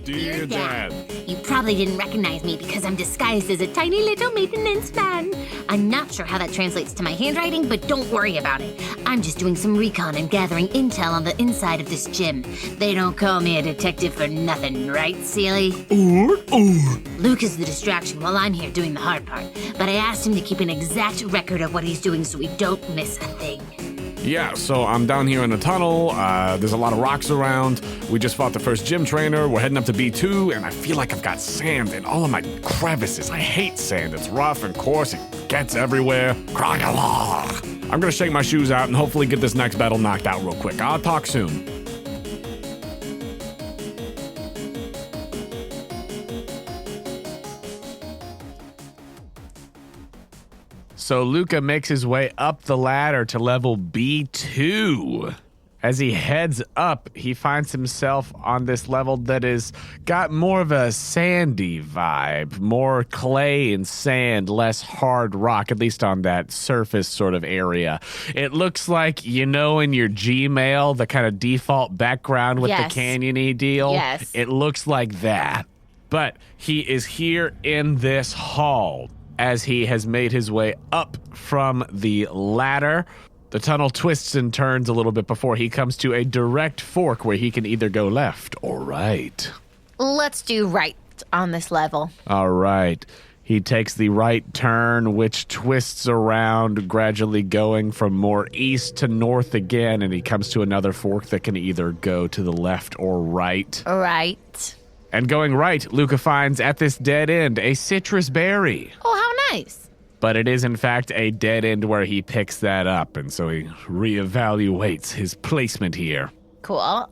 Dear Dad. You probably didn't recognize me because I'm disguised as a tiny little maintenance man. I'm not sure how that translates to my handwriting, but don't worry about it. I'm just doing some recon and gathering intel on the inside of this gym. They don't call me a detective for nothing, right, Sealy? Luca's the distraction while I'm here doing the hard part, but I asked him to keep an exact record of what he's doing so we don't miss a thing. Yeah, so I'm down here in the tunnel. There's a lot of rocks around. We just fought the first gym trainer. We're heading up to B2, and I feel like I've got sand in all of my crevices. I hate sand. It's rough and coarse. It gets everywhere. I'm gonna shake my shoes out and hopefully get this next battle knocked out real quick. I'll talk soon. So Luca makes his way up the ladder to level B2. As he heads up, he finds himself on this level that is got more of a sandy vibe, more clay and sand, less hard rock, at least on that surface sort of area. It looks like, you know, in your Gmail, the kind of default background with the canyony deal. Yes. It looks like that. But he is here in this hall. As he has made his way up from the ladder, the tunnel twists and turns a little bit before he comes to a direct fork where he can either go left or right. Let's do right on this level. All right. He takes the right turn, which twists around, gradually going from more east to north again, and he comes to another fork that can either go to the left or right. Right. And going right, Luca finds at this dead end a citrus berry. Oh, how nice. But it is, in fact, a dead end where he picks that up, and so he reevaluates his placement here. Cool.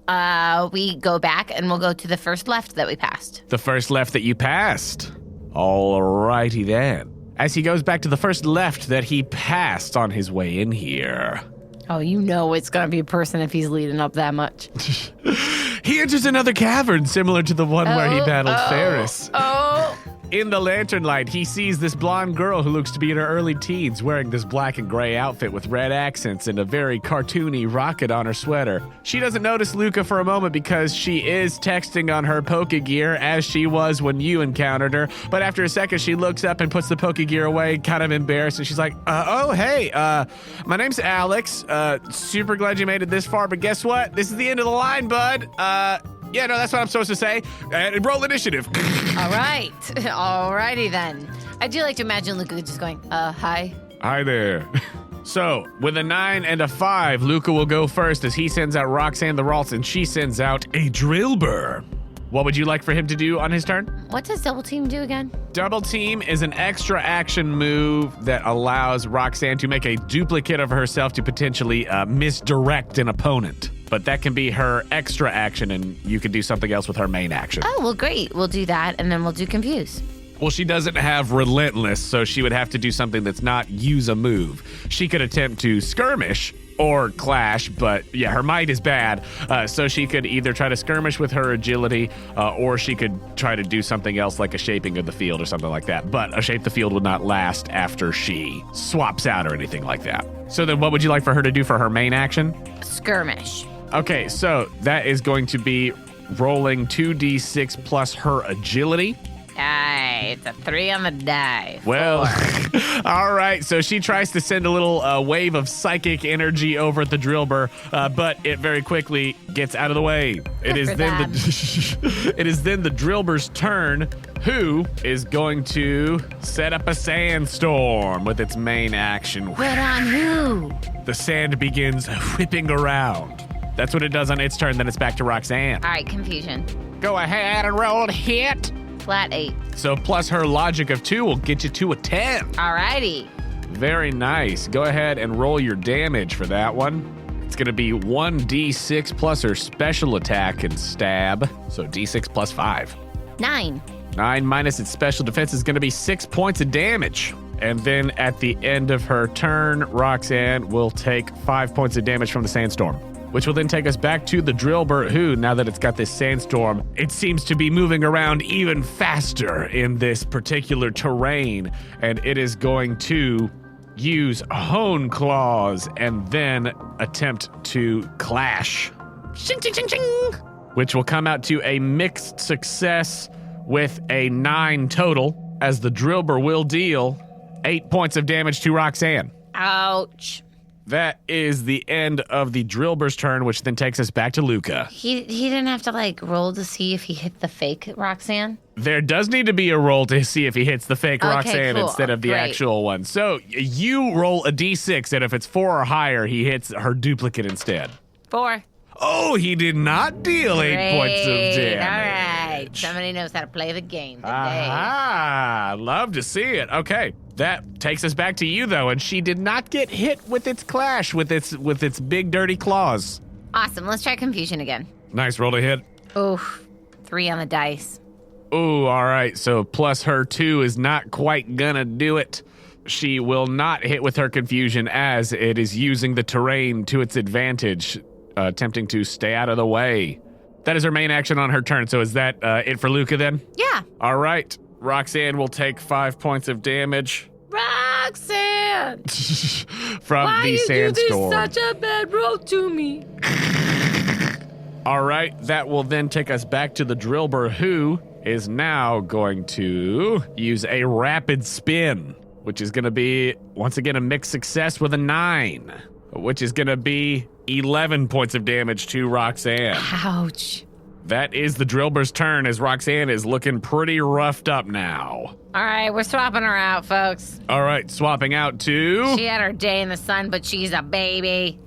We go back and we'll go to the first left that we passed. The first left that you passed. All righty then. As he goes back to the first left that he passed on his way in here. Oh, you know it's going to be a person if he's leading up that much. He enters another cavern similar to the one where he battled Ferris. In the lantern light, he sees this blonde girl who looks to be in her early teens wearing this black and gray outfit with red accents and a very cartoony rocket on her sweater. She doesn't notice Luca for a moment because she is texting on her Pokégear as she was when you encountered her. But after a second, she looks up and puts the Pokégear away, kind of embarrassed. And she's like, hey, my name's Alex. Super glad you made it this far. But guess what? This is the end of the line, bud. Yeah, no, that's what I'm supposed to say. Roll initiative. All right. Alrighty then. I do like to imagine Luca just going, hi. Hi there. So, with a 9 and a 5, Luca will go first as he sends out Roxanne the Ralts and she sends out a Drillbur. What would you like for him to do on his turn? What does double team do again? Double team is an extra action move that allows Roxanne to make a duplicate of herself to potentially misdirect an opponent. But that can be her extra action, and you can do something else with her main action. Oh, well, great. We'll do that, and then we'll do confuse. Well, she doesn't have Relentless, so she would have to do something that's not use a move. She could attempt to skirmish or clash, but yeah, her might is bad. So she could either try to skirmish with her agility, or she could try to do something else like a shaping of the field or something like that. But a shape the field would not last after she swaps out or anything like that. So then what would you like for her to do for her main action? Skirmish. Okay, so that is going to be rolling 2d6 plus her agility. It's a 3 on the die. Well, all right. So she tries to send a little wave of psychic energy over at the Drillbur, but it very quickly gets out of the way. It is then the Drillbur's turn, who is going to set up a sandstorm with its main action. But on who? The sand begins whipping around. That's what it does on its turn. Then it's back to Roxanne. All right, confusion. Go ahead and roll a hit. Flat 8. So plus her logic of 2 will get you to a 10. Alrighty. Very nice. Go ahead and roll your damage for that one. It's going to be 1d6 plus her special attack and stab. So d6 plus 5. 9. 9 minus its special defense is going to be 6 points of damage. And then at the end of her turn, Roxanne will take 5 points of damage from the sandstorm, which will then take us back to the Drillbur, who, now that it's got this sandstorm, it seems to be moving around even faster in this particular terrain, and it is going to use Hone Claws and then attempt to clash. Shing, shing, shing, shing. which will come out to a mixed success with a 9 total, as the Drillbur will deal 8 points of damage to Roxanne. Ouch. That is the end of the Drillbur's turn, which then takes us back to Luca. He didn't have to, like, roll to see if he hit the fake Roxanne? There does need to be a roll to see if he hits the fake Roxanne cool. instead of the Great. actual one. So you roll a d6, and if it's 4 or higher, he hits her duplicate instead. 4. Oh, he did not deal 8 points of damage. All right. Somebody knows how to play the game today. Ah, love to see it. Okay, that takes us back to you, though, and she did not get hit with its clash, with its big dirty claws. Awesome. Let's try confusion again. Nice roll to hit. Oof. 3 on the dice. Ooh, all right, so plus her 2 is not quite gonna do it. She will not hit with her confusion as it is using the terrain to its advantage, attempting to stay out of the way. That is her main action on her turn, so is that it for Luca then? Yeah. All right, Roxanne will take 5 points of damage Roxanne! from the sandstorm. Why you do this such a bad roll to me? All right, that will then take us back to the Drillbur, who is now going to use a rapid spin, which is going to be, once again, a mixed success with a 9, which is going to be 11 points of damage to Roxanne. Ouch. That is the Drillbur's turn, as Roxanne is looking pretty roughed up now. All right, we're swapping her out, folks. All right, swapping out to... She had her day in the sun, but she's a baby.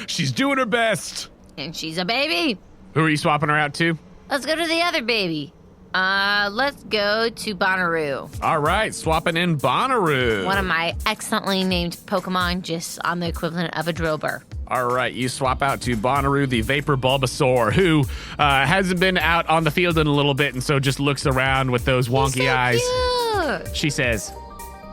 She's doing her best. And she's a baby. Who are you swapping her out to? Let's go to the other baby. Let's go to Bonnaroo. All right, swapping in Bonnaroo. One of my excellently named Pokemon, just on the equivalent of a Drillbur. All right, you swap out to Bonnaroo, the Vapor Bulbasaur, who hasn't been out on the field in a little bit, and so just looks around with those wonky eyes. Cute. She says,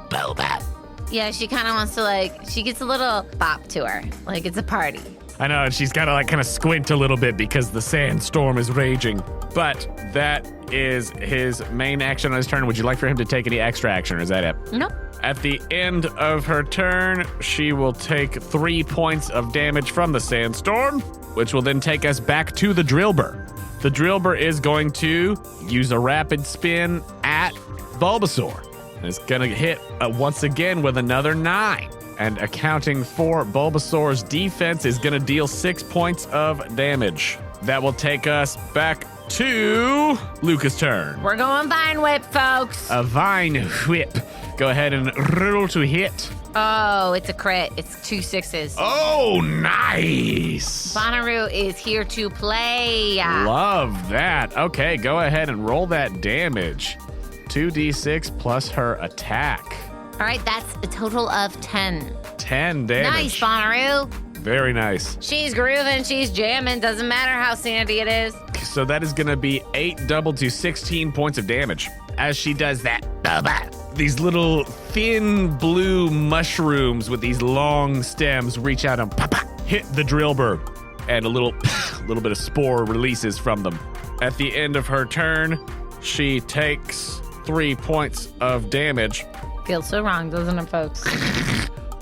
Boba. Yeah, she kind of wants to, she gets a little bop to her. Like it's a party. I know, and she's got to kind of squint a little bit because the sandstorm is raging. But that is his main action on his turn. Would you like for him to take any extra action, or is that it? Nope. At the end of her turn, she will take 3 points of damage from the sandstorm, which will then take us back to the Drillbur. The Drillbur is going to use a rapid spin at Bulbasaur. And it's going to hit once again with another 9. And accounting for Bulbasaur's defense is going to deal 6 points of damage. That will take us back to Luca's turn. We're going Vine Whip, folks. A Vine Whip. Go ahead and roll to hit. Oh, it's a crit. It's 2 6s. Oh, nice. Bonnaroo is here to play. Love that. Okay, go ahead and roll that damage. 2d6 plus her attack. All right, that's a total of 10. 10 damage. Nice, Bonnaroo. Very nice. She's grooving, she's jamming. Doesn't matter how sandy it is. So that is going to be 8 doubled to 16 points of damage. As she does that, these little thin blue mushrooms with these long stems reach out and hit the Drillbur, and a little bit of spore releases from them. At the end of her turn, she takes 3 points of damage. Feels so wrong, doesn't it, folks?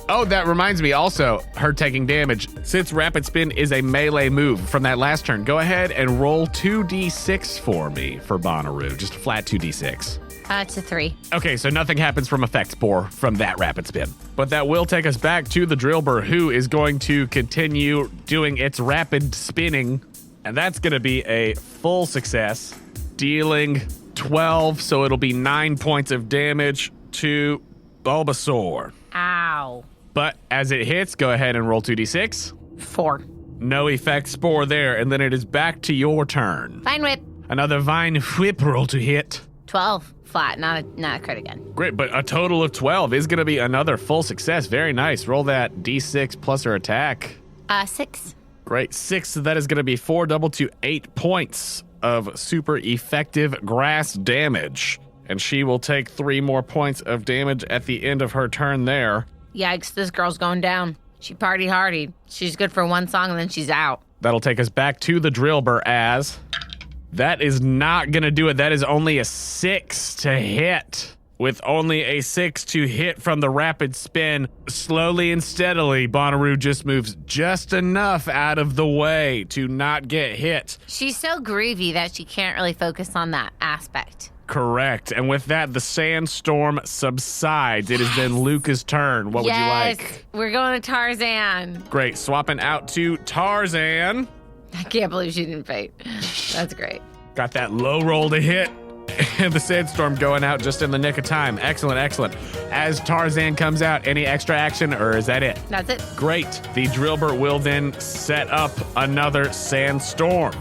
Oh, that reminds me also, her taking damage. Since Rapid Spin is a melee move from that last turn, go ahead and roll 2d6 for me for Bonnaroo. Just a flat 2d6. It's a 3. Okay, so nothing happens from Effect Spore from that Rapid Spin. But that will take us back to the Drillbur, who is going to continue doing its rapid spinning. And that's going to be a full success, dealing 12, so it'll be 9 points of damage to Bulbasaur. Ow. But as it hits, go ahead and roll 2d6. 4. No effect spore there, and then it is back to your turn. Vine Whip. Another Vine Whip roll to hit. 12. Flat, not a crit again. Great, but a total of 12 is going to be another full success. Very nice. Roll that d6 plus her attack. 6. Great. 6, so that is going to be 4 double to 8 points of super effective grass damage. And she will take 3 more points of damage at the end of her turn there. Yikes, this girl's going down. She party hardy. She's good for one song and then she's out. That'll take us back to the Drillbur as... That is not going to do it. That is only a 6 to hit. with only a 6 to hit from the rapid spin. Slowly and steadily, Bonnaroo just moves just enough out of the way to not get hit. She's so groovy that she can't really focus on that aspect. Correct. And with that, the sandstorm subsides. It is then Luca's turn. What would you like? Yes, we're going to Tarzan. Great. Swapping out to Tarzan. I can't believe she didn't faint. That's great. Got that low roll to hit. And the sandstorm going out just in the nick of time. Excellent, excellent. As Tarzan comes out, any extra action, or is that it? That's it. Great. The Drillbur will then set up another sandstorm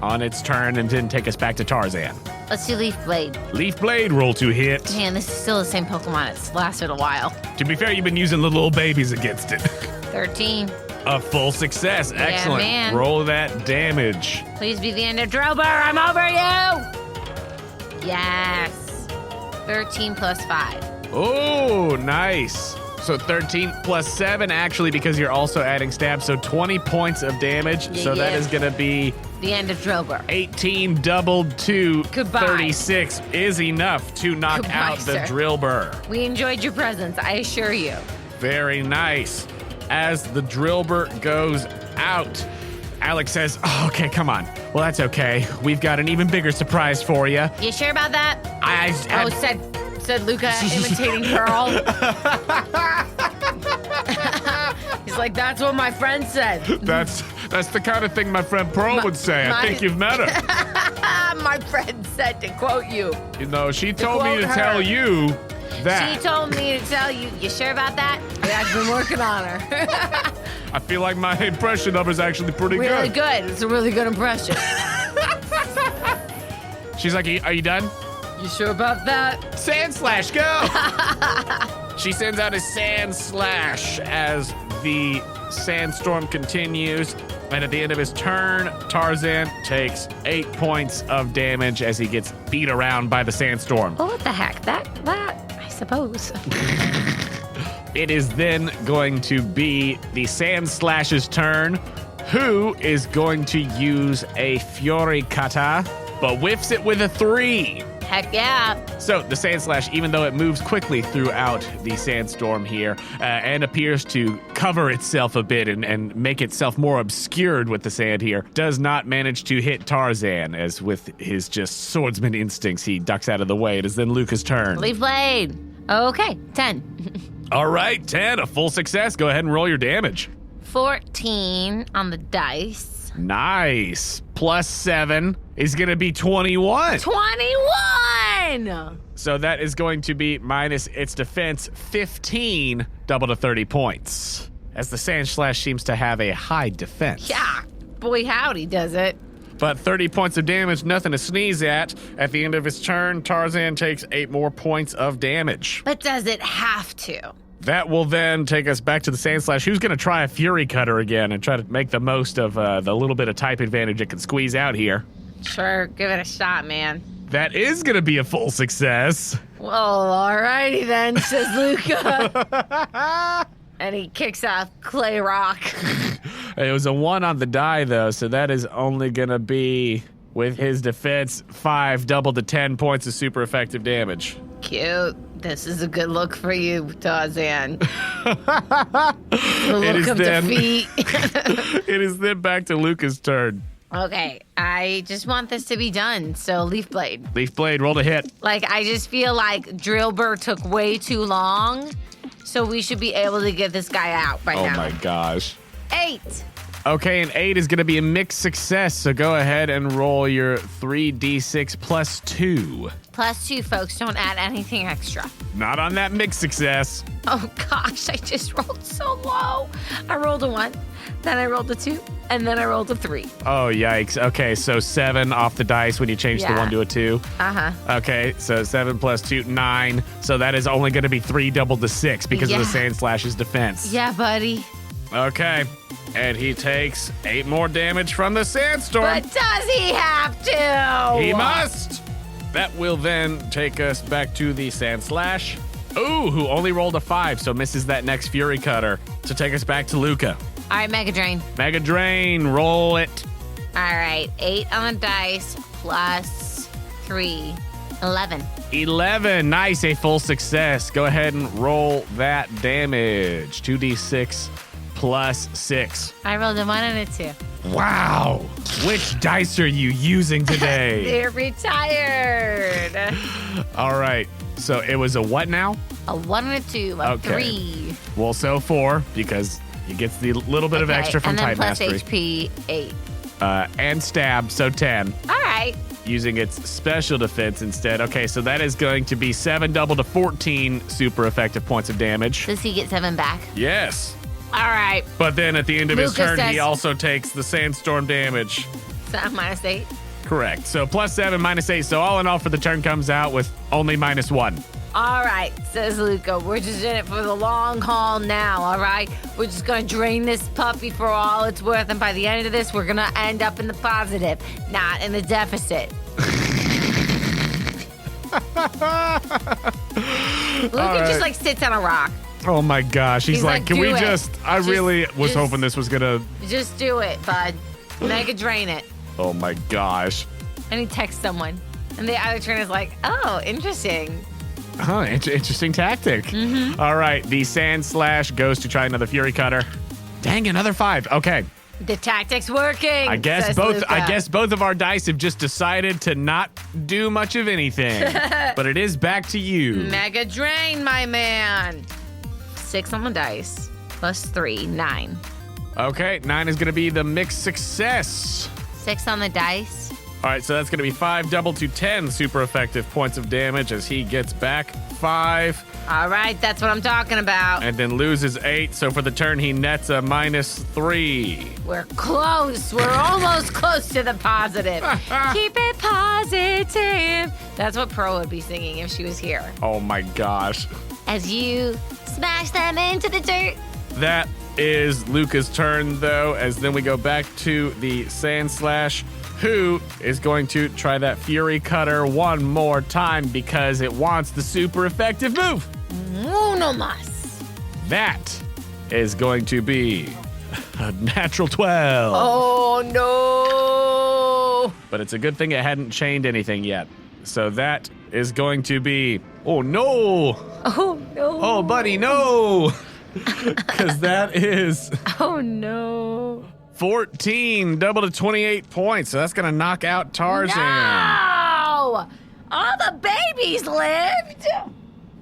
on its turn and then take us back to Tarzan. Let's do Leaf Blade. Leaf Blade, roll to hit. Man, this is still the same Pokemon. It's lasted a while. To be fair, you've been using the little babies against it. 13. A full success. Excellent. Man. Roll that damage. Please be the end of Drillbur. I'm over you. Yes. 13 plus 5. Oh, nice. So 13 plus 7, actually, because you're also adding stab. So 20 points of damage. So that is going to be the end of Drillbur. 18 doubled to Goodbye. 36 is enough to knock Goodbye, out the sir. Drillbur. We enjoyed your presence, I assure you. Very nice. As the Drillbur goes out, Alex says, oh, okay, come on. Well, that's okay. We've got an even bigger surprise for you. You sure about that? Said Luca, imitating Pearl. He's like, that's what my friend said. That's the kind of thing my friend Pearl would say. I think you've met her. My friend said to quote you. You know, she told me to quote tell her. you that. She told me to tell you. You sure about that? Yeah, I've been working on her. I feel like my impression of her is actually pretty Really good. good. It's a really good impression. She's like, are you done? You sure about that? Sand Slash, go! She sends out a Sand Slash as the sandstorm continues. And at the end of his turn, Tarzan takes 8 points of damage as he gets beat around by the sandstorm. Well, what the heck? That, I suppose. It is then going to be the Sand Slash's turn, who is going to use a Fury Kata, but whiffs it with a 3. Heck yeah. So the Sand Slash, even though it moves quickly throughout the sandstorm here and appears to cover itself a bit and make itself more obscured with the sand here, does not manage to hit Tarzan, as with his just swordsman instincts, he ducks out of the way. It is then Luca's turn. Leaf Blade. Okay, 10. All right, 10, a full success. Go ahead and roll your damage. 14 on the dice. Nice. Plus 7 is going to be 21. 21! So that is going to be minus its defense 15, double to 30 points. As the Sand Slash seems to have a high defense. Yeah, boy howdy does it. But 30 points of damage, nothing to sneeze at. At the end of his turn, Tarzan takes 8 more points of damage. But does it have to? That will then take us back to the Sand Slash, who's going to try a Fury Cutter again and try to make the most of the little bit of type advantage it can squeeze out here. Sure, give it a shot, man. That is going to be a full success. Well, alrighty then, says Luca. And he kicks off Clay Rock. It was a 1 on the die, though, so that is only going to be, with his defense, 5, double to 10 points of super effective damage. Cute. This is a good look for you, Tarzan. The It is look of then- defeat. It is then back to Luca's turn. Okay, I just want this to be done, so Leaf Blade. Leaf Blade, roll to hit. Like, I just feel like Drillbur took way too long, so we should be able to get this guy out by now. Oh my gosh. 8. Okay, an 8 is going to be a mixed success, so go ahead and roll your 3d6 plus 2. Plus 2, folks. Don't add anything extra. Not on that mixed success. Oh, gosh. I just rolled so low. I rolled a 1, then I rolled a 2, and then I rolled a 3. Oh, yikes. Okay, so 7 off the dice when you change the Yeah. 1 to a 2. Uh-huh. Okay, so 7 plus 2, 9. So that is only going to be 3 double to 6 because of the Yeah. Sand Slash's defense. Yeah, buddy. Okay, and he takes 8 more damage from the sandstorm. But does he have to? He must! That will then take us back to the Sand Slash. Ooh, who only rolled a 5, so misses that next Fury Cutter. To take us back to Luca. All right, Mega Drain. Mega Drain, roll it. All right, 8 on the dice plus 3. 11. 11. Nice, a full success. Go ahead and roll that damage. 2d6 plus 6. I rolled a 1 and a 2. Wow. Which dice are you using today? They're retired. All right. So it was a what now? A 1 and a 2, a 3. Well, so 4 because he gets the little bit of extra from and then Type plus Mastery. HP, 8. And stab, so 10. All right. Using its special defense instead. Okay, so that is going to be 7 double to 14 super effective points of damage. Does he get 7 back? Yes. All right. But then at the end of his Luca turn, he says- also takes the sandstorm damage. So minus 8. Correct. So plus 7, minus 8. So all in all for the turn comes out with only minus 1. All right, says Luca. We're just in it for the long haul now, all right? We're just going to drain this puppy for all it's worth, and by the end of this, we're going to end up in the positive, not in the deficit. Luca just, like, sits on a rock. Oh my gosh. He's like, can we "Do it. just, I really was hoping this was gonna. Just do it, bud. Mega drain it. Oh my gosh. And he texts someone. And the other trainer is like, oh, interesting. Huh, interesting tactic. Mm-hmm. All right, the Sand Slash goes to try another Fury Cutter. Dang, another 5. Okay. The tactic's working. I guess says both Luca. I guess both of our dice have just decided to not do much of anything. But it is back to you. Mega drain, my man. 6 on the dice. Plus 3, 9. Okay, 9 is gonna be the mixed success. 6 on the dice. All right, so that's going to be 5 double to 10 super effective points of damage as he gets back 5 All right, that's what I'm talking about. and then loses 8. So for the turn, he nets a minus 3. We're close. We're almost close to the positive. Keep it positive. That's what Pearl would be singing if she was here. Oh my gosh. As you smash them into the dirt. That is Luca's turn, though, as then we go back to the Sand Slash, who is going to try that Fury Cutter one more time because it wants the super effective move. Uno más. That is going to be a natural 12. Oh, no. But it's a good thing it hadn't chained anything yet. So that is going to be, oh no. Oh, no. Oh, buddy, no. Because that is Oh, no. 14, double to 28 points. So that's going to knock out Tarzan. No! All the babies lived.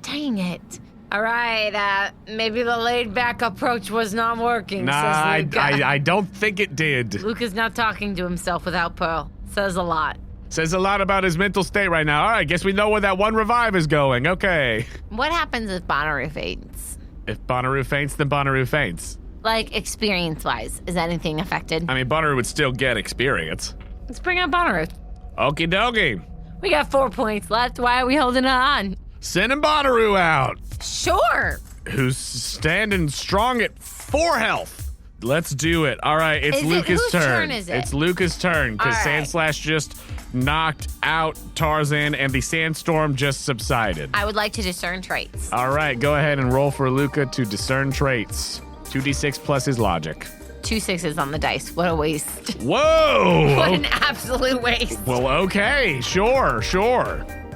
Dang it. All right, maybe the laid-back approach was not working, Nah, says Luca. I don't think it did. Luca's not talking to himself without Pearl. Says a lot. Says a lot about his mental state right now. All right, guess we know where that one revive is going. Okay. What happens if Bonnaroo faints? If Bonnaroo faints, then Bonnaroo faints. Like, experience-wise, is anything affected? I mean, Bonnaroo would still get experience. Let's bring out Bonnaroo. Okie dokie. We got 4 points left. Why are we holding on? Sending Bonnaroo out. Sure. Who's standing strong at 4 health. Let's do it. All right, it's Is it- Luca's whose turn is it? It's Luca's turn because All right. Sandslash just knocked out Tarzan and the sandstorm just subsided. I would like to discern traits. All right, go ahead and roll for Luca to discern traits. 2d6 plus his logic. 2 6s on the dice. What a waste. Whoa! What an absolute waste. Well, okay, sure.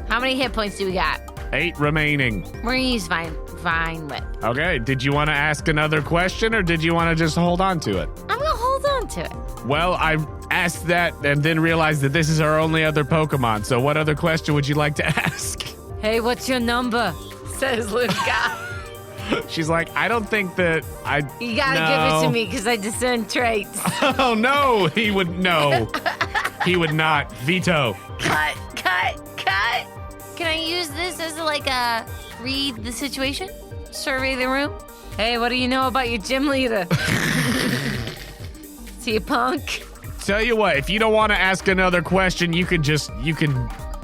How many hit points do we got? 8 remaining. We're gonna use Vine Whip. Okay, did you want to ask another question or did you want to just hold on to it? I'm gonna hold on to it. Well, I asked that and then realized that this is our only other Pokemon. So what other question would you like to ask? Hey, what's your number? Says Luca. She's like, I don't think that I... You gotta give it to me because I discern traits. Oh, no, he would... No. He would not. Veto. Cut. Can I use this as like a read the situation? Survey the room? Hey, what do you know about your gym leader? Is he a punk? Tell you what, if you don't want to ask another question,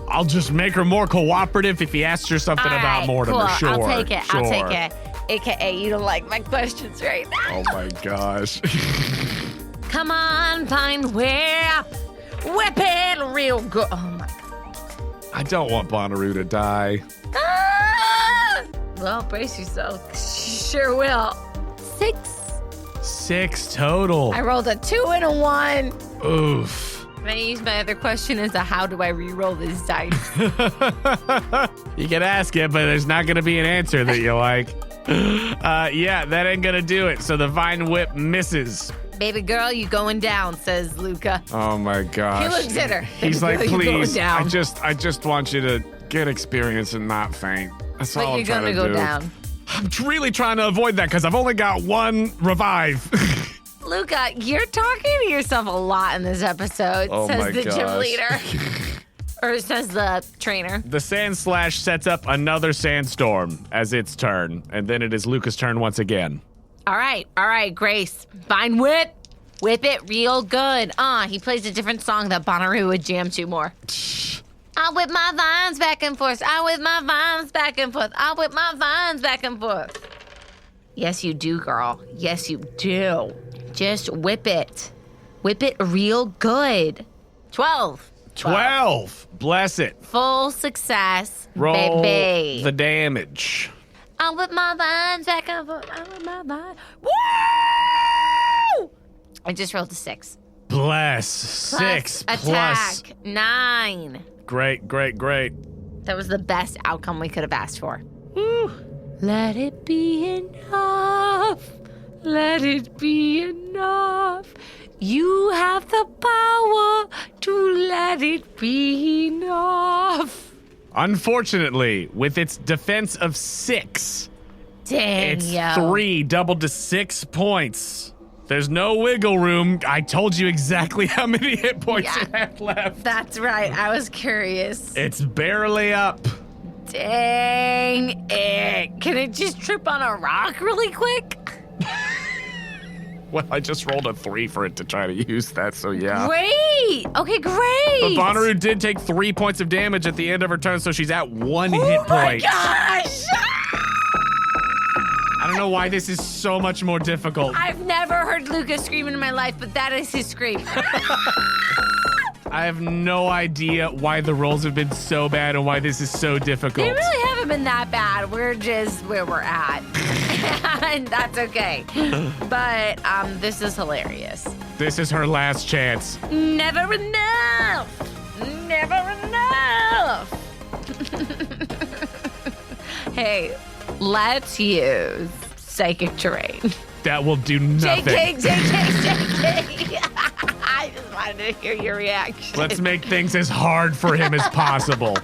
I'll just make her more cooperative if he asks her something All about right, Mortimer. cool. Sure. I'll take it. Sure. AKA, you don't like my questions right now. Oh my gosh. Come on, Vine Whip. Whip it real good. Oh my God. I don't want Bonnaroo to die. Ah! Well, brace yourself. Sure will. 6. 6 total. I rolled a 2 and a 1. Oof. Can I use my other question as a how do I re-roll this dice? You can ask it, but there's not going to be an answer that you like. Yeah, that ain't going to do it. So the Vine Whip misses. Baby girl, you going down, says Luca. Oh my gosh. He looks at her. He's like, Baby girl, you please, going down. I just want you to get experience and not faint. That's all I'm trying to do. But you're gonna go down. I'm really trying to avoid that because I've only got one revive. Luca, you're talking to yourself a lot in this episode, says the gym leader. Or says the trainer. The Sand Slash sets up another sandstorm as its turn, and then it is Luca's turn once again. All right, Grace. Vine Whip. Whip it real good. He plays a different song that Bonnaroo would jam to more. I whip my vines back and forth. I whip my vines back and forth. I whip my vines back and forth. Yes, you do, girl. Yes, you do. Just whip it. Whip it real good. 12. 12. Bless it. Full success, Roll baby. the damage. I whip my vines back and forth. I whip my vines. Woo! I just rolled a 6. Bless. Plus 6 attack. plus. 9. Great. That was the best outcome we could have asked for. Woo. Let it be enough. Let it be enough. You have the power to let it be enough. Unfortunately, with its defense of 6, Dang, it's yo. 3 doubled to 6 points. There's no wiggle room. I told you exactly how many hit points it had left. That's right. I was curious. It's barely up. Dang it. Can it just trip on a rock really quick? Well, I just rolled a 3 for it to try to use that, so yeah. Great. Okay, great. But Bonnaroo did take 3 points of damage at the end of her turn, so she's at 1 hit Oh my point. gosh. I don't know why this is so much more difficult. I've never heard Luca scream in my life, but that is his scream. I have no idea why the rolls have been so bad and why this is so difficult. They really haven't been that bad. We're just where we're at. And that's okay. But this is hilarious. This is her last chance. Never enough. Never enough. Hey, let's use psychic terrain. That will do nothing. JK. I just wanted to hear your reaction. Let's make things as hard for him as possible.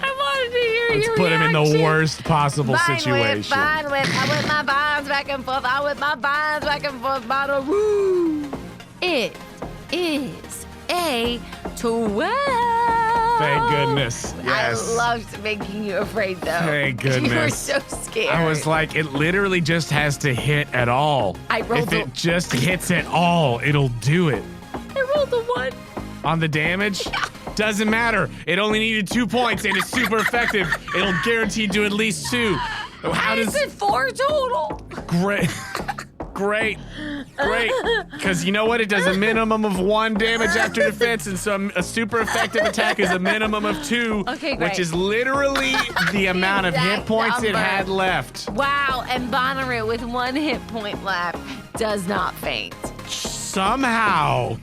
I wanted to hear Let's your put him in the reaction. worst possible situation. Vine whip. I whip my vines back and forth. I whip my vines back and forth. Bonnaroo. It is a 12. Thank goodness. Yes. I loved making you afraid, though. Thank You were goodness. so scared. I was like, it literally just has to hit at all. I rolled If it just hits at all, it'll do it. I rolled a 1. On the damage? Doesn't matter. It only needed 2 points and it's super effective. It'll guarantee to at least 2. How Is it 4 total? Great. Great. Because you know what? It does a minimum of 1 damage after defense, and so a super effective attack is a minimum of 2, Okay, great. which is literally the amount of hit exact points it number. had left. Wow, and Bonnaroo with 1 hit point left does not faint. Somehow.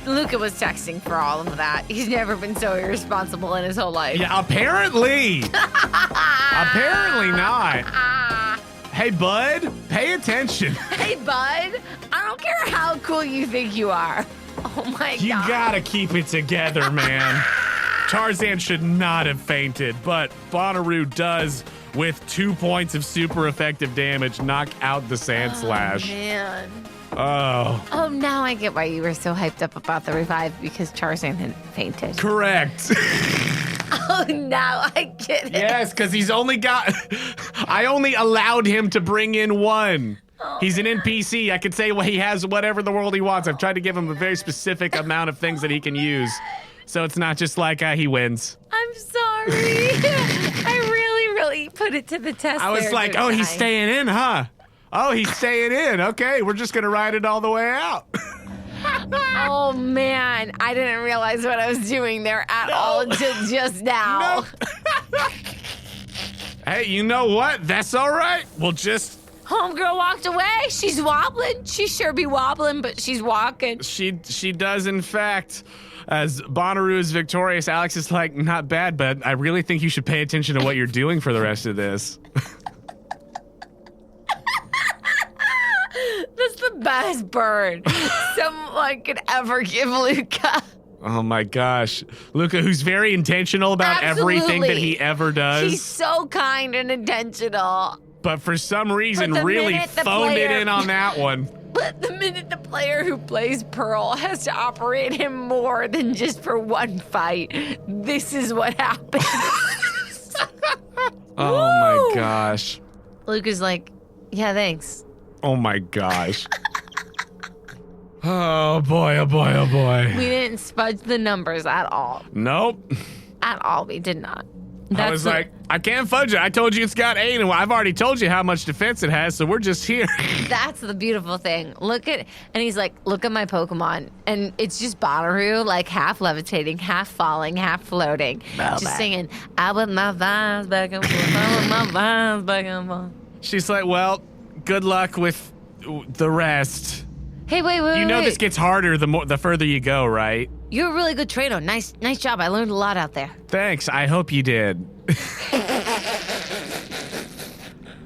Luca was texting for all of that. He's never been so irresponsible in his whole life. Yeah, apparently. Apparently not. Hey, bud, pay attention. Hey, bud, I don't care how cool you think you are. Oh my You god. gotta keep it together, man. Tarzan should not have fainted, but Bonnaroo does, with 2 points of super effective damage, knock out the Sand Slash. Man. Oh, Now I get why you were so hyped up about the revive, because Tarzan had fainted. correct. Oh, now I get it. Yes, because he's only got. I only allowed him to bring in 1. He's an NPC. I could say he has whatever the world he wants. I've tried to give him a very specific amount of things that he can use. So it's not just like he wins. I'm sorry. I really put it to the test. I was there, like, didn't he's I? staying in, huh? Oh, he's staying in. Okay, we're just going to ride it all the way out. Oh man, I didn't realize what I was doing there at all until just now. Hey, you know what? That's all right. We'll just Homegirl walked away. She's wobbling. She sure be wobbling, but she's walking. She does, in fact. As Bonnaroo is victorious, Alex is like, not bad, but I really think you should pay attention to what you're doing for the rest of this. That's the best burn someone could ever give Luca. Oh my gosh. Luca, who's very intentional about everything that he ever does. He's so kind and intentional. But for some reason, But the really minute the phoned it player- in on that one. But the minute the player who plays Pearl has to operate him more than just for one fight, this is what happens. Oh my gosh. Luca's like, yeah, thanks. Oh my gosh. Oh boy, oh boy, oh boy. We didn't spudge the numbers at all. Nope. At all, we did not. I was like, I can't fudge it. I told you it's got 8, and I've already told you how much defense it has, so we're just here. That's the beautiful thing. And he's like, look at my Pokemon. And it's just Bonnaroo, like half levitating, half falling, half floating. Just singing, I with my vines back and forth, I with my vines back and forth. She's like, well, good luck with the rest. Hey, wait. You know this gets harder the further you go, right? You're a really good trainer. Nice job. I learned a lot out there. Thanks. I hope you did.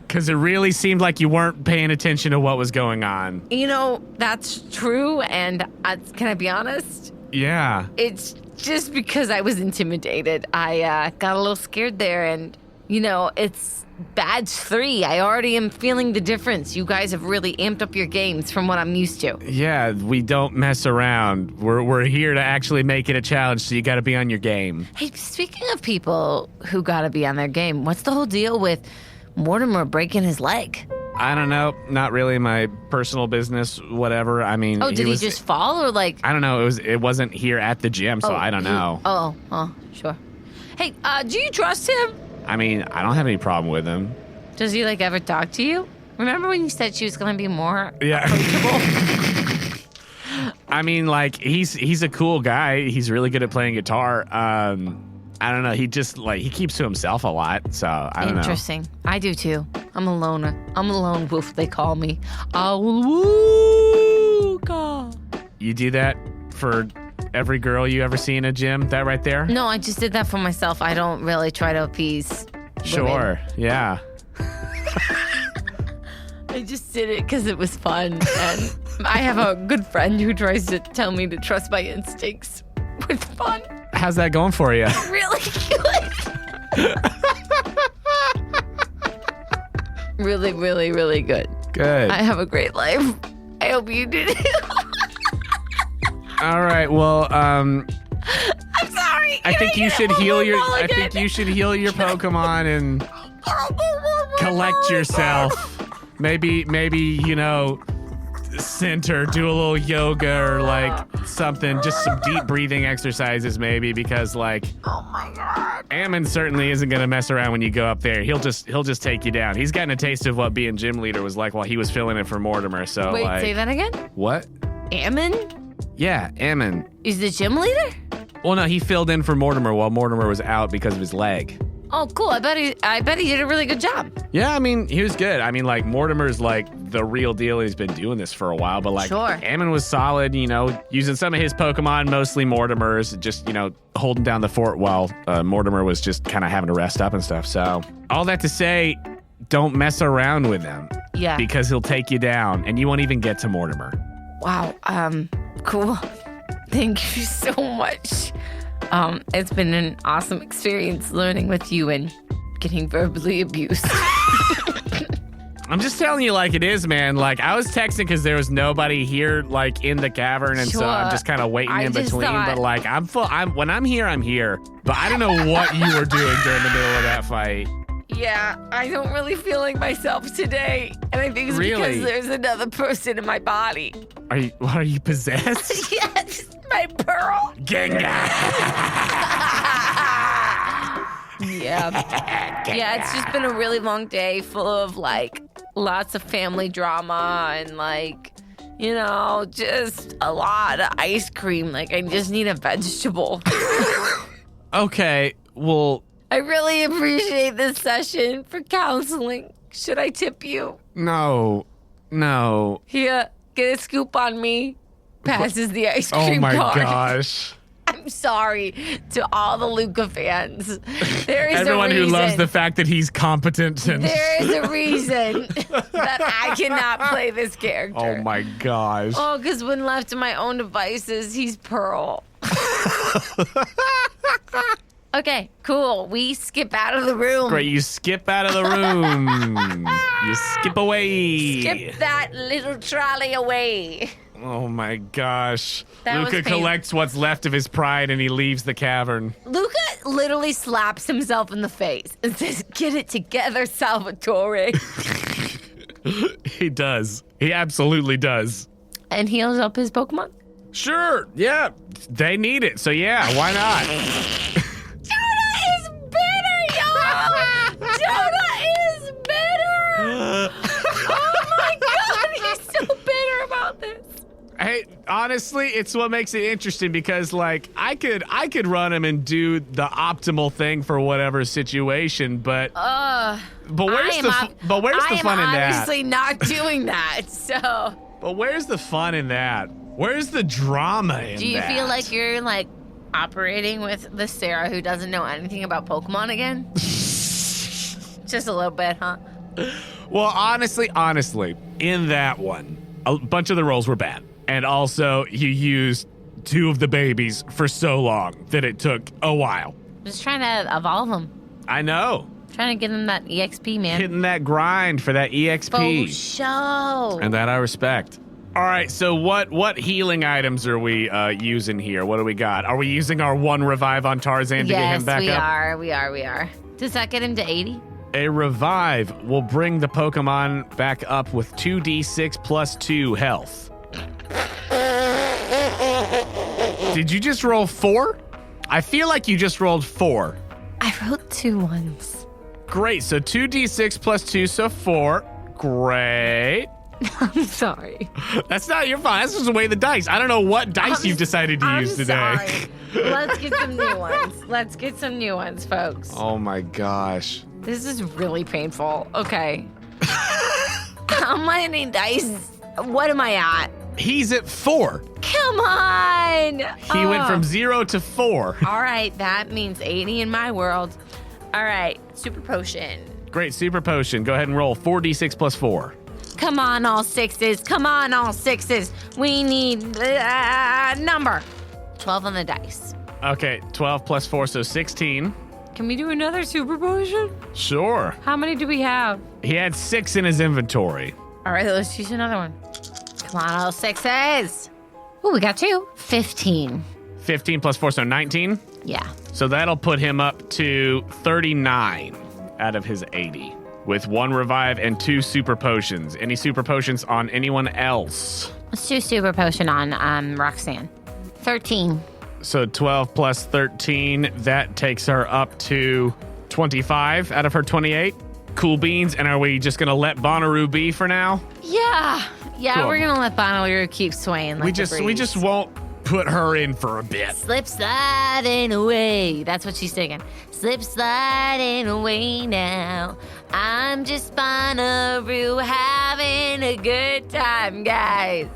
Because it really seemed like you weren't paying attention to what was going on. You know, that's true. And can I be honest? Yeah. It's just because I was intimidated. I got a little scared there. And, you know, it's Badge 3. I already am feeling the difference. You guys have really amped up your games from what I'm used to. Yeah, we don't mess around. We're here to actually make it a challenge, so you got to be on your game. Hey, speaking of people who gotta be on their game, what's the whole deal with Mortimer breaking his leg? I don't know. Not really my personal business, whatever. I mean, Did he just fall or like... I don't know. It wasn't here at the gym, so I don't know. Sure. Hey, do you trust him? I mean, I don't have any problem with him. Does he like ever talk to you? Remember when you said she was gonna be more approachable? I mean, like he's a cool guy. He's really good at playing guitar. I don't know. He just he keeps to himself a lot. So I don't know. Interesting. I do too. I'm a loner. I'm a lone wolf. They call me. Luca. You do that for every girl you ever see in a gym? That right there? No, I just did that for myself. I don't really try to appease Sure. women. Yeah. I just did it because it was fun. And I have a good friend who tries to tell me to trust my instincts with fun. How's that going for you? Really good. Really, really, really good. Good. I have a great life. I hope you do too. All right. Well, I'm sorry. I think you should heal your. I think you should heal your Pokemon and collect yourself. Maybe center, do a little yoga or something, just some deep breathing exercises maybe, because oh my god, Ammon certainly isn't gonna mess around when you go up there. He'll just take you down. He's gotten a taste of what being gym leader was like while he was filling it for Mortimer. So wait, say that again. What? Ammon? Yeah, Ammon. Is the gym leader? Well, no, he filled in for Mortimer while Mortimer was out because of his leg. Oh, cool. I bet he did a really good job. Yeah, I mean, he was good. I mean, Mortimer's the real deal. He's been doing this for a while, but sure. Ammon was solid, using some of his Pokemon, mostly Mortimer's, just, holding down the fort while Mortimer was just kind of having to rest up and stuff. So all that to say, don't mess around with him. Yeah. Because he'll take you down and you won't even get to Mortimer. Wow. Cool. Thank you so much. It's been an awesome experience learning with you and getting verbally abused. I'm just telling you like it is, man. I was texting because there was nobody here, in the cavern, and so I'm just kind of waiting in between. But when I'm here, I'm here. But I don't know what you were doing during the middle of that fight. Yeah, I don't really feel like myself today, and I think it's because there's another person in my body. Are you possessed? Yes, my Pearl. Gengar. Yeah, it's just been a really long day full of lots of family drama and just a lot of ice cream. I just need a vegetable. Okay, well, I really appreciate this session for counseling. Should I tip you? No. Here, get a scoop on me. Passes the ice cream Oh my cart. gosh. I'm sorry to all the Luca fans. There is Everyone a reason. who loves the fact that he's competent. And There is a reason that I cannot play this character. oh my gosh. Oh, because when left to my own devices, he's Pearl. Okay, cool. We skip out of the room. Great, you skip out of the room. You skip away. Skip that little trolley away. Oh my gosh. That was Luca painful. collects what's left of his pride and he leaves the cavern. Luca literally slaps himself in the face and says, "Get it together, Salvatore." He does. He absolutely does. And heals up his Pokemon. Sure, yeah. They need it, so yeah, why not? Jonah is bitter, y'all! Jonah is bitter! Oh my god, he's so bitter about this. Hey, honestly, it's what makes it interesting because, like, I could run him and do the optimal thing for whatever situation, but where's the fun in that? I am obviously not doing that, so... But where's the fun in that? Where's the drama in that? Do you feel like you're, like, operating with the Sarah who doesn't know anything about Pokemon again? Just a little bit, huh? Well, honestly, in that one, a bunch of the rolls were bad. And also, you used 2 of the babies for so long that it took a while. Just trying to evolve them. I know. Trying to give them that EXP, man. Hitting that grind for that EXP. For show. And that I respect. All right, so what healing items are we using here? What do we got? Are we using our 1 revive on Tarzan to get him back up? Yes, we are. Does that get him to 80? A revive will bring the Pokemon back up with 2d6 plus 2 health. Did you just roll 4? I feel like you just rolled 4. I wrote 2 ones. Great, so 2d6 plus 2, so 4. Great. I'm sorry. That's not your fault. That's just the way the dice. I don't know what dice you've decided to use today. Sorry. Let's get some new ones. Folks. Oh my gosh. This is really painful. Okay. How many dice? What am I at? He's at 4. Come on. He went from 0 to 4. All right, that means 80 in my world. All right, super potion. Great, super potion. Go ahead and roll 4d6 plus 4. Come on, all 6s. Come on, all 6s. We need number. 12 on the dice. Okay, 12 plus 4, so 16. Can we do another super potion? Sure. How many do we have? He had 6 in his inventory. All right, let's use another one. Come on, all 6s. Ooh, we got 2. 15. 15 plus 4, so 19. Yeah. So that'll put him up to 39 out of his 80 with 1 revive and 2 super potions. Any super potions on anyone else? Let's do super potion on Roxanne. 13. So 12 plus 13, that takes her up to 25 out of her 28. Cool beans. And are we just going to let Bonnaroo be for now? Yeah, Cool. We're gonna let Bonnaroo keep swaying. Like we just won't put her in for a bit. Slip sliding away. That's what she's singing. Slip sliding away now. I'm just Bonnaroo having a good time, guys.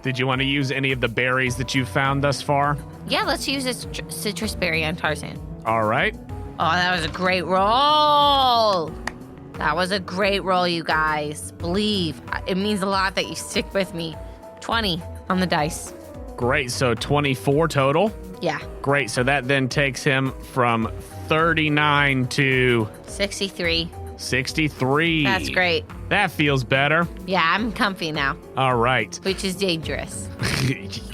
Did you want to use any of the berries that you've found thus far? Yeah, let's use a citrus berry on Tarzan. All right. Oh, that was a great roll. That was a great roll, you guys. Believe. It means a lot that you stick with me. 20 on the dice. Great. So 24 total. Yeah. Great. So that then takes him from 39 to 63. 63. That's great. That feels better. Yeah, I'm comfy now, All right. which is dangerous.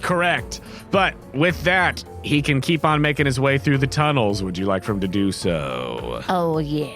Correct. But with that, he can keep on making his way through the tunnels. Would you like for him to do so? Oh, yeah.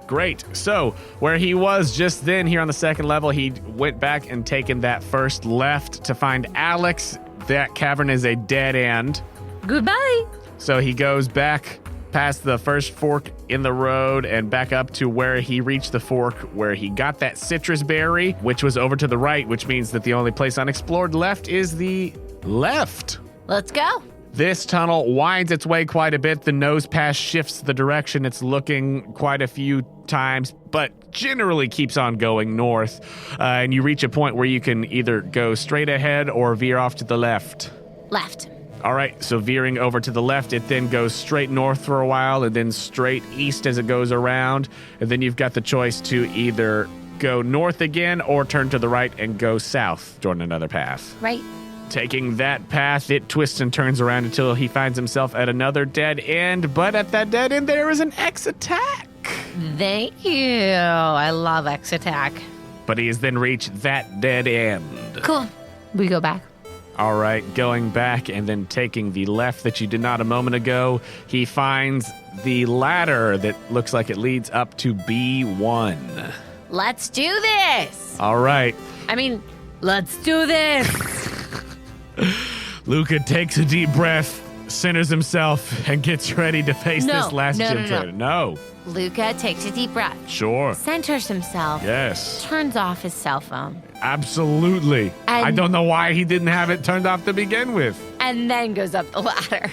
Great. So where he was just then here on the second level, he went back and taken that first left to find Alex. That cavern is a dead end. Goodbye. So he goes back past the first fork in the road and back up to where he reached the fork where he got that citrus berry, which was over to the right, which means that the only place unexplored left is the left. Let's go. This tunnel winds its way quite a bit. The nose pass shifts the direction it's looking quite a few times, but generally keeps on going north. And you reach a point where you can either go straight ahead or veer off to the left. Left. All right, so veering over to the left, it then goes straight north for a while and then straight east as it goes around. And then you've got the choice to either go north again or turn to the right and go south, join another path. Right. Taking that path, it twists and turns around until he finds himself at another dead end. But at that dead end, there is an X attack. Thank you. I love X attack. But he has then reached that dead end. Cool. We go back. All right, going back and then taking the left that you did not a moment ago, he finds the ladder that looks like it leads up to B1. Let's do this. All right. Let's do this. Luca takes a deep breath, centers himself, and gets ready to face this last gym trainer. No. Luca takes a deep breath. Sure. Centers himself. Yes. Turns off his cell phone. Absolutely. And I don't know why he didn't have it turned off to begin with. And then goes up the ladder.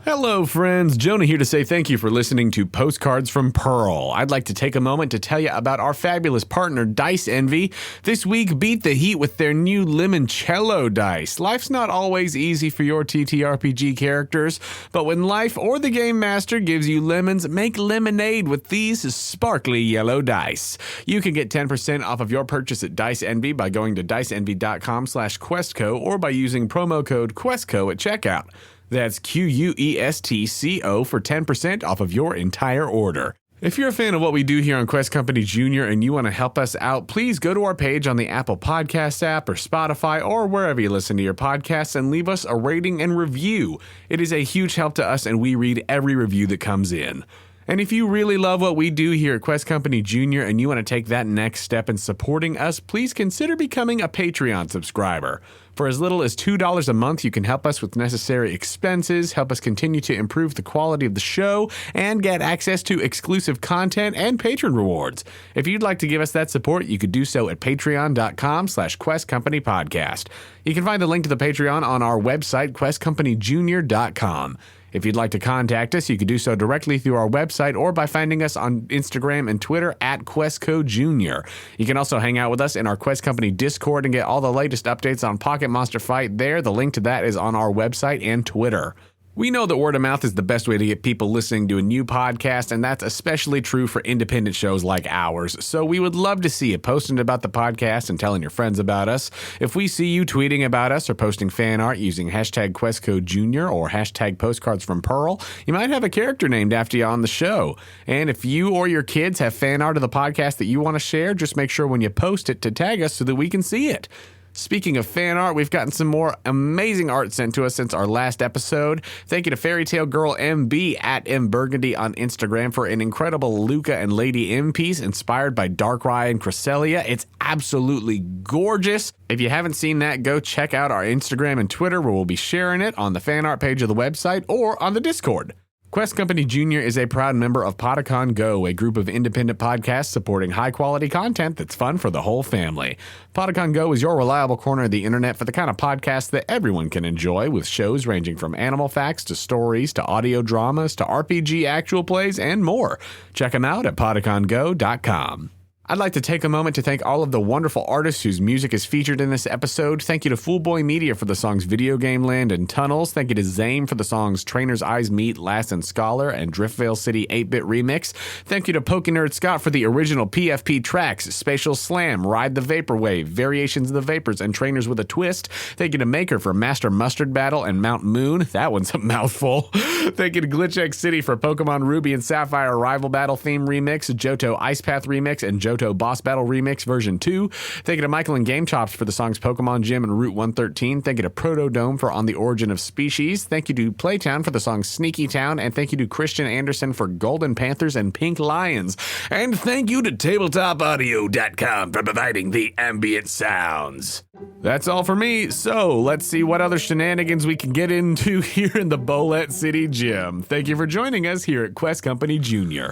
Hello, friends. Jonah here to say thank you for listening to Postcards from Pearl. I'd like to take a moment to tell you about our fabulous partner, Dice Envy. This week, beat the heat with their new limoncello dice. Life's not always easy for your TTRPG characters, but when life or the game master gives you lemons, make lemonade with these sparkly yellow dice. You can get 10% off of your purchase at Dice Envy by going to diceenvy.com/questco or by using promo code QuestCo at checkout. That's QUESTCO for 10% off of your entire order. If you're a fan of what we do here on Quest Company Jr. and you want to help us out, please go to our page on the Apple Podcast app or Spotify or wherever you listen to your podcasts and leave us a rating and review. It is a huge help to us and we read every review that comes in. And if you really love what we do here at Quest Company Jr. and you want to take that next step in supporting us, please consider becoming a Patreon subscriber. For as little as $2 a month, you can help us with necessary expenses, help us continue to improve the quality of the show, and get access to exclusive content and patron rewards. If you'd like to give us that support, you could do so at patreon.com/questcompanypodcast. You can find the link to the Patreon on our website, questcompanyjr.com. If you'd like to contact us, you could do so directly through our website or by finding us on Instagram and Twitter at QuestCoJr. You can also hang out with us in our Quest Company Discord and get all the latest updates on Pocket Monster Fight there. The link to that is on our website and Twitter. We know that word of mouth is the best way to get people listening to a new podcast, and that's especially true for independent shows like ours. So we would love to see you posting about the podcast and telling your friends about us. If we see you tweeting about us or posting fan art using hashtag QuestCoJr or hashtag Postcards from Pearl, you might have a character named after you on the show. And if you or your kids have fan art of the podcast that you want to share, just make sure when you post it to tag us so that we can see it. Speaking of fan art, we've gotten some more amazing art sent to us since our last episode. Thank you to Fairy Tale Girl MB at M Burgundy on Instagram for an incredible Luca and Lady M piece inspired by Darkrai and Cresselia. It's absolutely gorgeous. If you haven't seen that, go check out our Instagram and Twitter where we'll be sharing it on the fan art page of the website or on the Discord. Quest Company Jr. is a proud member of Podicon Go, a group of independent podcasts supporting high-quality content that's fun for the whole family. Podicon Go is your reliable corner of the internet for the kind of podcast that everyone can enjoy, with shows ranging from animal facts to stories to audio dramas to RPG actual plays and more. Check them out at podicongo.com. I'd like to take a moment to thank all of the wonderful artists whose music is featured in this episode. Thank you to FoolBoyMedia for the songs Video Game Land and Tunnels. Thank you to Zame for the songs Trainer's Eyes Meet, Last and Scholar, and Driftveil City 8-Bit Remix. Thank you to Pokénerd Scott for the original PFP tracks, Spacial Slam, Ride the Vaporwave, Variations of the Vapors, and Trainers with a Twist. Thank you to Maker for Master Mustard Battle and Mount Moon. That one's a mouthful. Thank you to Glitch City for Pokemon Ruby and Sapphire Rival Battle Theme Remix, Johto Ice Path Remix, and Johto Boss Battle Remix version 2. Thank you to Michael and Game Chops for the songs Pokemon Gym and Route 113. Thank you to Protodome for On the Origin of Species. Thank you to Playtown for the song Sneaky Town. And thank you to Christian Anderson for Golden Panthers and Pink Lions. And thank you to TabletopAudio.com for providing the ambient sounds. That's all for me, so let's see what other shenanigans we can get into here in the Bolete City Gym. Thank you for joining us here at Quest Company Jr.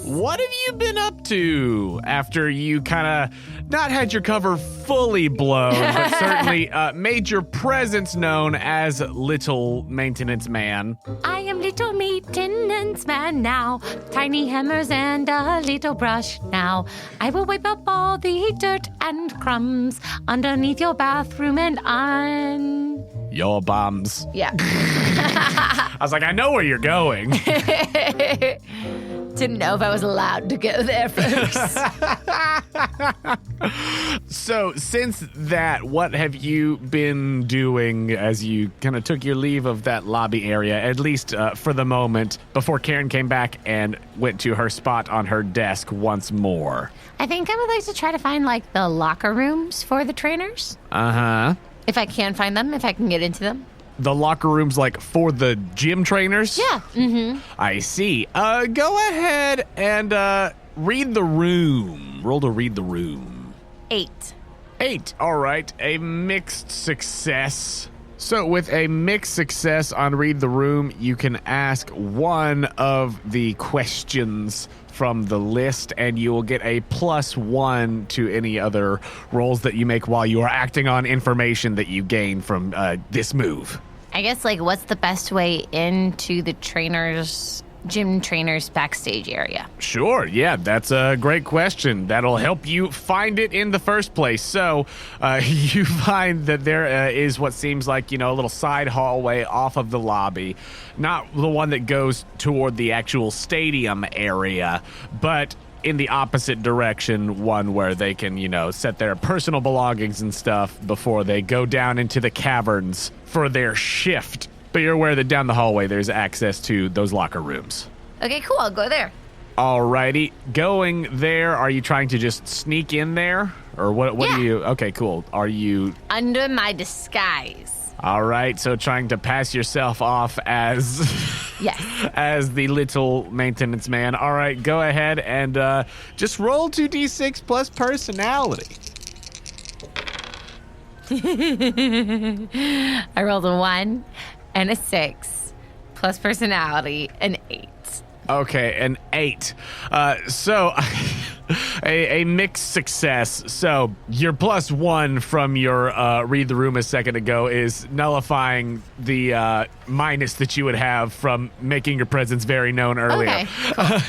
What have you been up to after you kind of not had your cover fully blown, but certainly made your presence known as Little Maintenance Man? I am Little Maintenance Man now. Tiny hammers and a little brush now. I will wipe up all the dirt and crumbs underneath your bathroom and on your bums. Yeah. I was like, I know where you're going. Didn't know if I was allowed to go there first. So, since that, what have you been doing as you kind of took your leave of that lobby area, at least for the moment, before Karen came back and went to her spot on her desk once more? I think I would like to try to find, like, the locker rooms for the trainers. Uh-huh. If I can find them, if I can get into them. The locker rooms, like, for the gym trainers? Yeah. Mm-hmm. I see. Go ahead and read the room. Roll to read the room. 8. 8. All right. A mixed success. So with a mixed success on read the room, you can ask one of the questions from the list, and you will get a +1 to any other rolls that you make while you are acting on information that you gain from this move. I guess, like, what's the best way into the gym trainers backstage area? Sure, yeah, that's a great question. That'll help you find it in the first place. So you find that there is what seems like, a little side hallway off of the lobby. Not the one that goes toward the actual stadium area, but in the opposite direction, one where they can, set their personal belongings and stuff before they go down into the caverns for their shift. But you're aware that down the hallway, there's access to those locker rooms. Okay, cool. I'll go there. Alrighty. Going there, are you trying to just sneak in there? Or what Yeah. do you... Okay, cool. Are you... Under my disguise. All right, so trying to pass yourself off as... Yes. as the Little Maintenance Man. All right, go ahead and just roll 2d6 plus personality. I rolled a 1 and a 6 plus personality, an 8. Okay, an 8. So A mixed success. So your +1 from your read the room a second ago is nullifying the minus that you would have from making your presence very known earlier. Okay,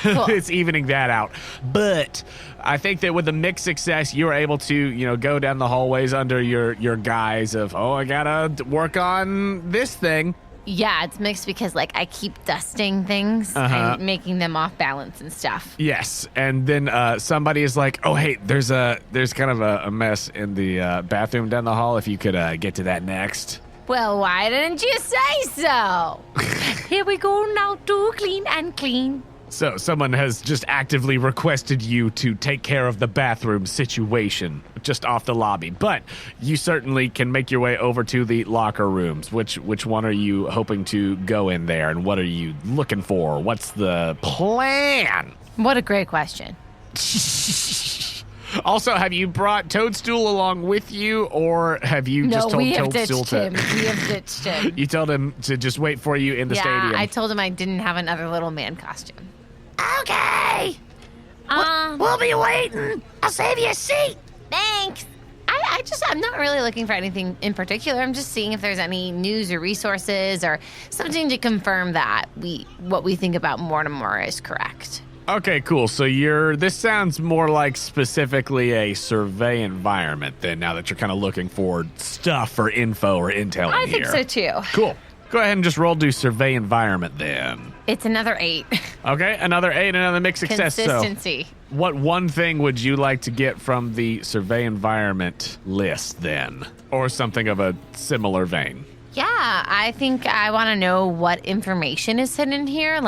cool. It's evening that out. But I think that with the mixed success, you're able to, go down the hallways under your guise of, I gotta work on this thing. Yeah, it's mixed because, I keep dusting things and making them off balance and stuff. Yes, and then somebody is like, oh, hey, there's kind of a mess in the bathroom down the hall. If you could get to that next. Well, why didn't you say so? Here we go now to clean and clean. So someone has just actively requested you to take care of the bathroom situation just off the lobby. But you certainly can make your way over to the locker rooms. Which one are you hoping to go in there, and what are you looking for? What's the plan? What a great question. Also, have you brought Toadstool along with you, or have you just told Toadstool to... We have ditched him. You told him to just wait for you in the stadium. Yeah, I told him I didn't have another little man costume. Okay. We'll be waiting. I'll save you a seat. Thanks. I'm not really looking for anything in particular. I'm just seeing if there's any news or resources or something to confirm that what we think about Mortimer is correct. Okay, cool. So this sounds more like specifically a survey environment then, now that you're kind of looking for stuff or info or intel in here. I think so too. Cool. Go ahead and just do survey environment then. It's another 8. Okay, another 8, another mixed success. Consistency. So what one thing would you like to get from the survey environment list then? Or something of a similar vein? Yeah, I think I want to know what information is hidden here.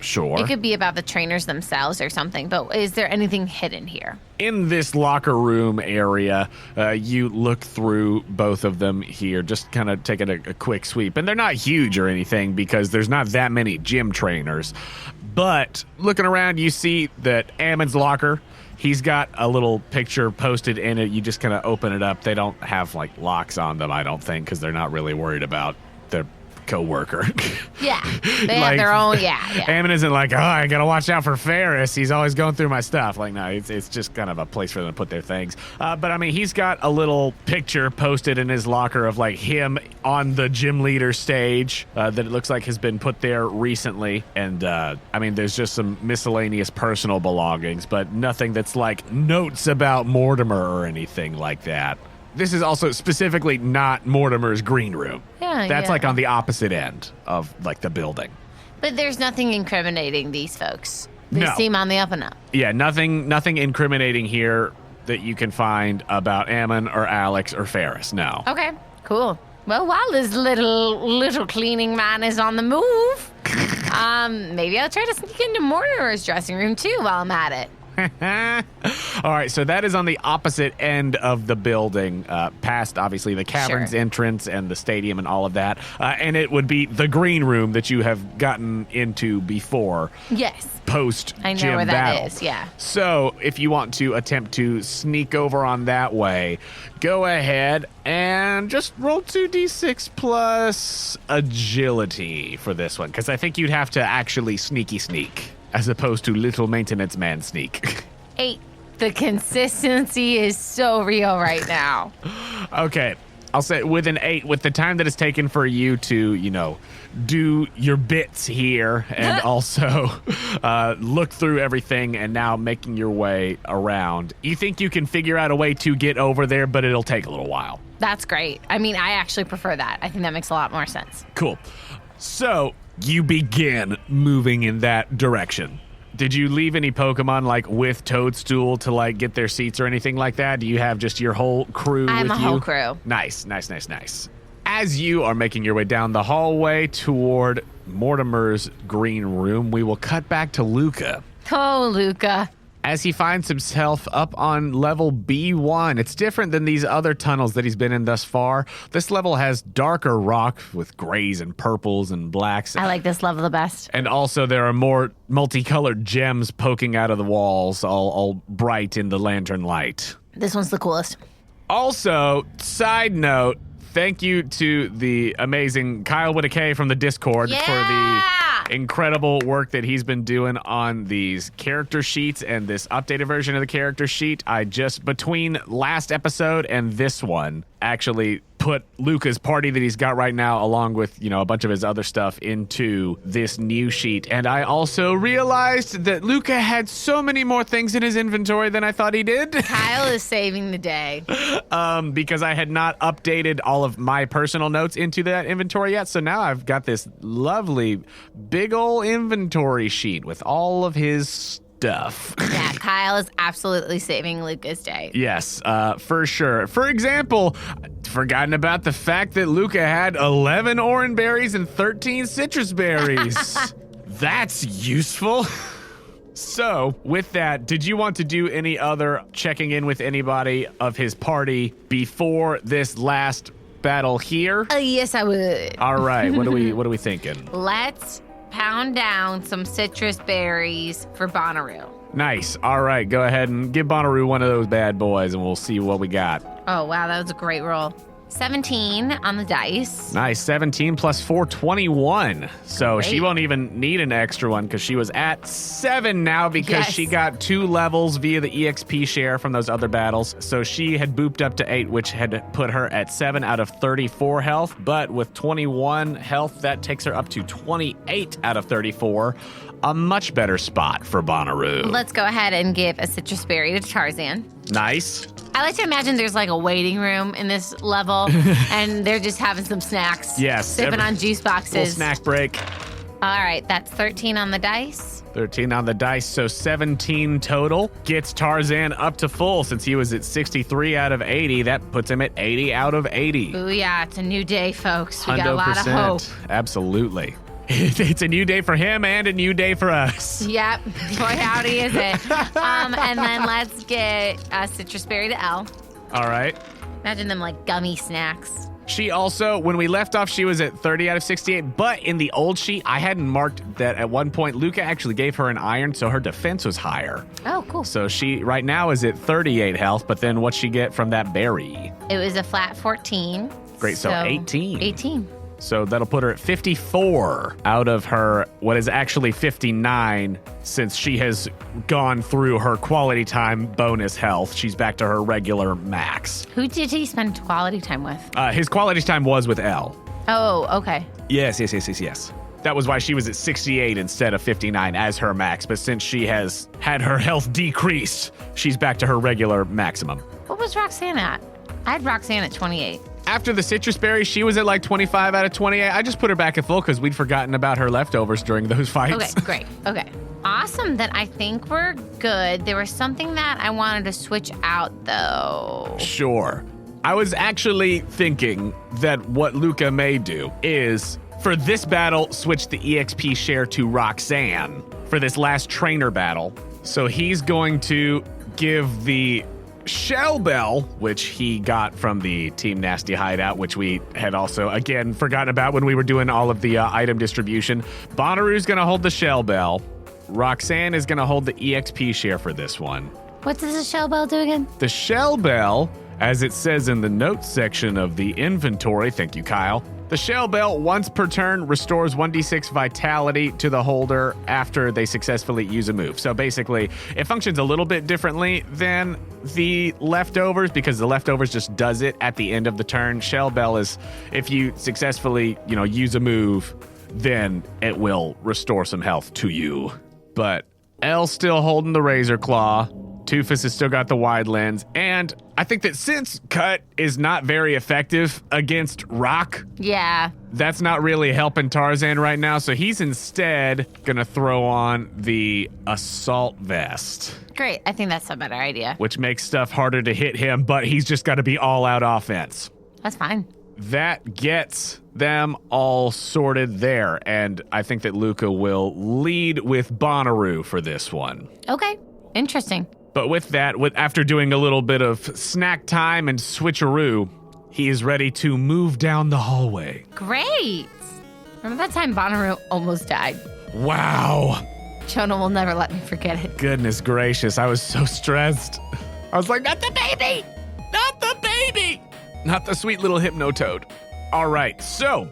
Sure. It could be about the trainers themselves or something, but is there anything hidden here? In this locker room area, you look through both of them here, just kind of taking a quick sweep. And they're not huge or anything because there's not that many gym trainers. But looking around, you see that Ammon's locker, he's got a little picture posted in it. You just kind of open it up. They don't have locks on them, I don't think, because they're not really worried about their co-worker. Yeah, they have their own, yeah. Ammon isn't I gotta watch out for Ferris. He's always going through my stuff. No, it's just kind of a place for them to put their things. But he's got a little picture posted in his locker of him on the gym leader stage that it looks like has been put there recently. And there's just some miscellaneous personal belongings, but nothing that's notes about Mortimer or anything like that. This is also specifically not Mortimer's green room. Yeah, that's on the opposite end of the building. But there's nothing incriminating these folks. They seem on the up and up. Yeah, nothing incriminating here that you can find about Ammon or Alex or Ferris. No. Okay, cool. Well, while this little cleaning man is on the move, maybe I'll try to sneak into Mortimer's dressing room too while I'm at it. All right, so that is on the opposite end of the building, past obviously the caverns entrance and the stadium and all of that. And it would be the green room that you have gotten into before. Yes. Post gym I know where battle. that is, yeah. So if you want to attempt to sneak over on that way, go ahead and just roll 2d6 plus agility for this one, because I think you'd have to actually sneak. As opposed to little maintenance man sneak. 8. The consistency is so real right now. Okay. I'll say with an 8, with the time that it's taken for you to, do your bits here and also look through everything and now making your way around, you think you can figure out a way to get over there, but it'll take a little while. That's great. I actually prefer that. I think that makes a lot more sense. Cool. So you begin moving in that direction. Did you leave any Pokemon with Toadstool to get their seats or anything like that? Do you have just your whole crew with you? I have a whole crew. Nice. As you are making your way down the hallway toward Mortimer's green room, we will cut back to Luca. Oh, Luca. As he finds himself up on level B1. It's different than these other tunnels that he's been in thus far. This level has darker rock with grays and purples and blacks. I like this level the best. And also there are more multicolored gems poking out of the walls, all bright in the lantern light. This one's the coolest. Also, side note, thank you to the amazing Kyle with a K from the Discord for the incredible work that he's been doing on these character sheets and this updated version of the character sheet. I just, between last episode and this one, actually put Luca's party that he's got right now, along with, a bunch of his other stuff, into this new sheet. And I also realized that Luca had so many more things in his inventory than I thought he did. Kyle is saving the day. Because I had not updated all of my personal notes into that inventory yet. So now I've got this lovely big ol' inventory sheet with all of his stuff. Yeah, Kyle is absolutely saving Luca's day. Yes, for sure. For example, forgotten about the fact that Luca had 11 orange berries and 13 citrus berries. That's useful. So, with that, did you want to do any other checking in with anybody of his party before this last battle here? Yes, I would. All right, what are we thinking? Let's pound down some citrus berries for Bonnaroo. Nice. All right, go ahead and give Bonnaroo one of those bad boys, and we'll see what we got. Oh, wow, that was a great roll. 17 on the dice. Nice. 17 plus 4, 21. So Great. She won't even need an extra one because she was at 7 now because she got 2 levels via the EXP share from those other battles. So she had booped up to 8, which had put her at 7 out of 34 health. But with 21 health, that takes her up to 28 out of 34. A much better spot for Bonnaroo. Let's go ahead and give a citrus berry to Tarzan. Nice. I like to imagine there's like a waiting room in this level, and they're just having some snacks. Yes. Sipping on juice boxes. Little snack break. All right, that's 13 on the dice. 13 on the dice, so 17 total. Gets Tarzan up to full since he was at 63 out of 80. That puts him at 80 out of 80. Ooh, yeah, it's a new day, folks. We got a lot of 100%. hope. Absolutely. It's a new day for him and a new day for us. Yep. Boy, howdy is it. And then let's get a citrus berry to Elle. All right. Imagine them like gummy snacks. She also, when we left off, she was at 30 out of 68. But in the old sheet, I hadn't marked that at one point. Luca actually gave her an iron, so her defense was higher. Oh, cool. So she right now is at 38 health, but then what'd she get from that berry? It was a flat 14. Great, so 18. 18. So that'll put her at 54 out of her, what is actually 59, since she has gone through her quality time bonus health. She's back to her regular max. Who did he spend quality time with? His quality time was with Elle. Oh, okay. Yes. That was why she was at 68 instead of 59 as her max. But since she has had her health decreased, she's back to her regular maximum. What was Roxanne at? I had Roxanne at 28. After the citrus berry, she was at like 25 out of 28. I just put her back at full because we'd forgotten about her leftovers during those fights. Okay, great. Okay. Awesome. Then I think we're good. There was something that I wanted to switch out, though. Sure. I was actually thinking that what Luca may do is, for this battle, switch the EXP share to Roxanne for this last trainer battle. So he's going to give the Shell Bell, which he got from the Team Nasty hideout, which we had also, again, forgotten about when we were doing all of the item distribution. Bonnaroo's going to hold the Shell Bell. Roxanne is going to hold the EXP share for this one. What does the shell bell do again? The Shell Bell, as it says in the notes section of the inventory, thank you, Kyle. The Shell Bell, once per turn, restores 1d6 vitality to the holder after they successfully use a move. So basically, it functions a little bit differently than the leftovers because the leftovers just does it at the end of the turn. Shell Bell is, if you successfully, use a move, then it will restore some health to you. But Elle's still holding the Razor Claw. Toofus has still got the wide lens, and I think that since Cut is not very effective against rock, that's not really helping Tarzan right now, so he's instead gonna throw on the assault vest. Great. I think that's a better idea. Which makes stuff harder to hit him, but he's just got to be all-out offense. That's fine. That gets them all sorted there, and I think that Luca will lead with Bonnaroo for this one. Okay. Interesting. But with that, after doing a little bit of snack time and switcheroo, he is ready to move down the hallway. Great. Remember that time Bonnaroo almost died? Wow. Jonah will never let me forget it. Goodness gracious, I was so stressed. I was like, not the baby! Not the baby! Not the sweet little Hypnotoad. All right, so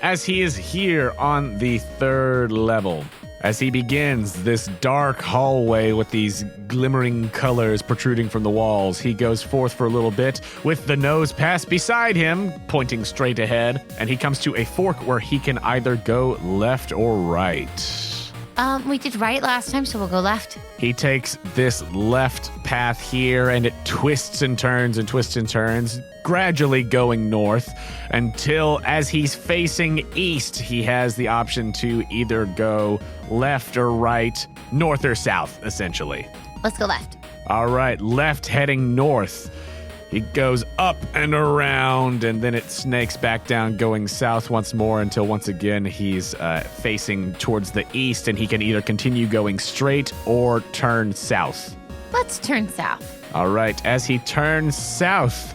as he is here on the 3rd level. As he begins this dark hallway with these glimmering colors protruding from the walls, he goes forth for a little bit with the nose pass beside him, pointing straight ahead, and he comes to a fork where he can either go left or right. We did right last time, so we'll go left. He takes this left path here, and it twists and turns and twists and turns, gradually going north until as he's facing east, he has the option to either go left or right, north or south, essentially. Let's go left. All right, left heading north. He goes up and around, and then it snakes back down, going south once more until once again he's facing towards the east, and he can either continue going straight or turn south. Let's turn south. All right, as he turns south,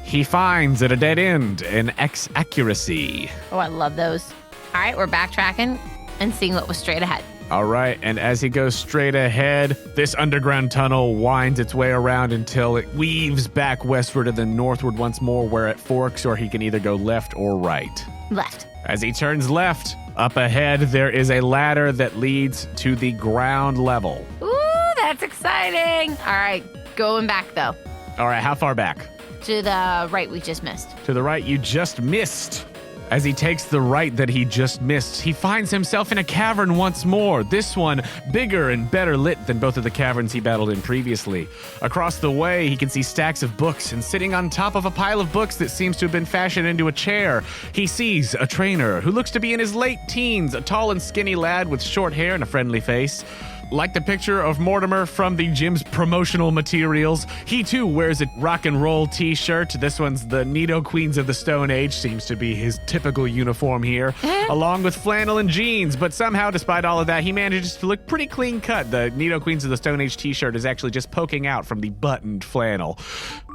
he finds at a dead end an X-accuracy. Oh, I love those. All right, we're backtracking and seeing what was straight ahead. All right, and as he goes straight ahead, this underground tunnel winds its way around until it weaves back westward and then northward once more, where it forks, or he can either go left or right. Left. As he turns left, up ahead, there is a ladder that leads to the ground level. Ooh, that's exciting. All right, going back, though. All right, how far back? To the right we just missed. To the right you just missed. As he takes the right that he just missed, he finds himself in a cavern once more. This one bigger and better lit than both of the caverns he battled in previously. Across the way, he can see stacks of books, and sitting on top of a pile of books that seems to have been fashioned into a chair, he sees a trainer who looks to be in his late teens, a tall and skinny lad with short hair and a friendly face. Like the picture of Mortimer from the gym's promotional materials, he too wears a rock and roll t-shirt. This one's the Nido Queens of the Stone Age, seems to be his typical uniform here, along with flannel and jeans. But somehow, despite all of that, he manages to look pretty clean cut. The Nido Queens of the Stone Age t-shirt is actually just poking out from the buttoned flannel.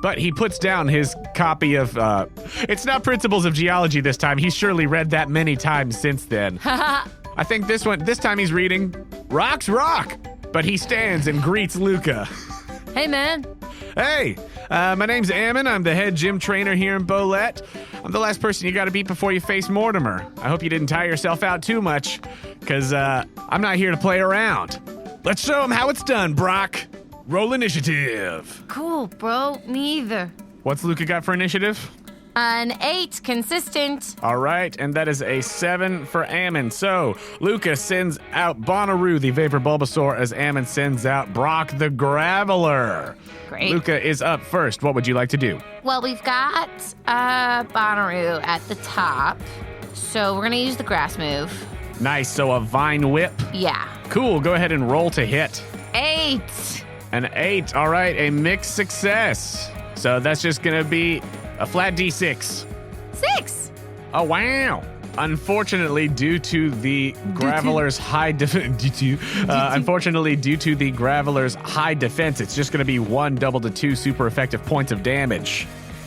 But he puts down his copy of, it's not Principles of Geology this time. He's surely read that many times since then. I think this time he's reading Rocks Rock, but he stands and greets Luca. Hey, man. Hey, my name's Ammon. I'm the head gym trainer here in Bolete. I'm the last person you gotta beat before you face Mortimer. I hope you didn't tire yourself out too much, because I'm not here to play around. Let's show him how it's done, Brock. Roll initiative. Cool, bro. Me either. What's Luca got for initiative? An 8, consistent. All right, and that is a 7 for Ammon. So, Luca sends out Bonnaroo, the Vapor Bulbasaur, as Ammon sends out Brock the Graveler. Great. Luca is up first. What would you like to do? Well, we've got Bonnaroo at the top, so we're going to use the grass move. Nice, so a Vine Whip. Yeah. Cool, go ahead and roll to hit. 8. An 8, all right, a mixed success. So that's just going to be a flat D6. 6. Oh, wow. Unfortunately, due to the Graveler's high defense, it's just going to be 1 double to 2 super effective points of damage.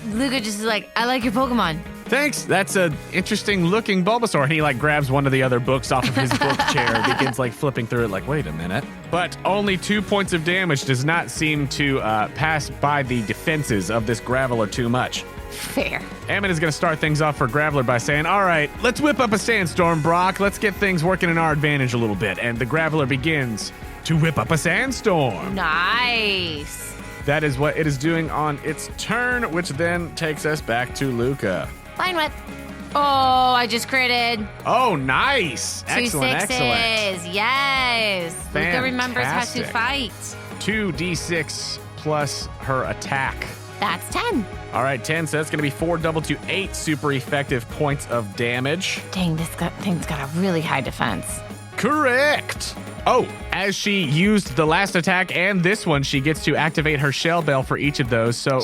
Luca just is like, I like your Pokemon. Thanks. That's a interesting looking Bulbasaur. And he grabs one of the other books off of his book chair and begins flipping through it wait a minute. But only 2 points of damage does not seem to pass by the defenses of this Graveler too much. Fair. Ammon is going to start things off for Graveler by saying, all right, let's whip up a sandstorm, Brock. Let's get things working in our advantage a little bit. And the Graveler begins to whip up a sandstorm. Nice. That is what it is doing on its turn, which then takes us back to Luca. Fine whip. Oh, I just critted. Oh, nice. 2 Excellent, 6s. excellent. Yes. Luca remembers how to Fantastic. fight. 2d6 plus her attack. That's 10. All right, 10, so that's going to be 4 double to 8 super effective points of damage. Dang, this thing's got a really high defense. Correct. Oh, as she used the last attack and this one, she gets to activate her shell bell for each of those. So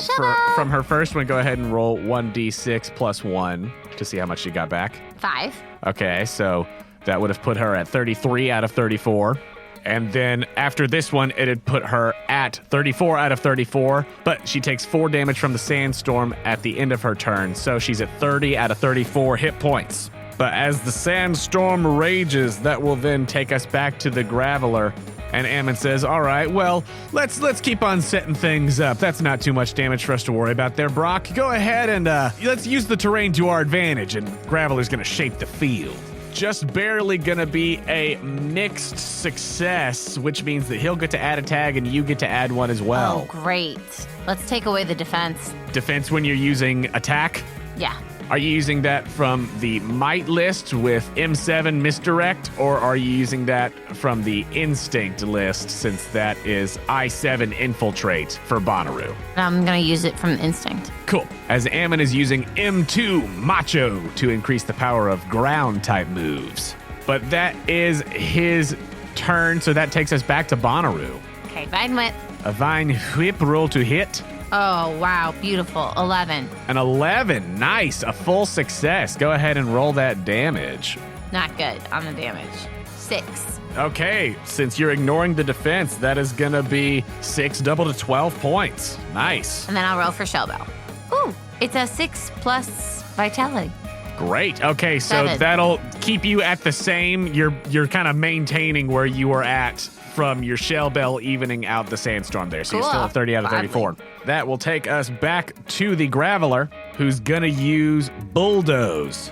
from her first one, go ahead and roll 1d6 plus 1 to see how much she got back. 5. Okay, so that would have put her at 33 out of 34. And then after this one, it had put her at 34 out of 34, but she takes 4 damage from the sandstorm at the end of her turn. So she's at 30 out of 34 hit points. But as the sandstorm rages, that will then take us back to the Graveler. And Ammon says, all right, well, let's keep on setting things up. That's not too much damage for us to worry about there, Brock. Go ahead and let's use the terrain to our advantage, and Graveler's going to shape the field. Just barely going to be a mixed success, which means that he'll get to add a tag and you get to add one as well. Oh, great. Let's take away the defense. Defense when you're using attack? Yeah. Are you using that from the might list with M7 misdirect, or are you using that from the instinct list since that is I7 infiltrate for Bonnaroo? I'm going to use it from instinct. Cool. As Ammon is using M2 macho to increase the power of ground type moves. But that is his turn, so that takes us back to Bonnaroo. Okay, Vine Whip. A Vine Whip roll to hit. Oh, wow. Beautiful. 11. An 11. Nice. A full success. Go ahead and roll that damage. Not good on the damage. 6. Okay. Since you're ignoring the defense, that is going to be 6 double to 12 points. Nice. And then I'll roll for Shell Bell. Ooh, it's a 6 plus vitality. Great. Okay, so 7. that'll keep you at the same. You're kind of maintaining where you were at from your shell bell evening out the sandstorm there. So Cool. you're still at 30 out of 34. That will take us back to the Graveler, who's going to use Bulldoze.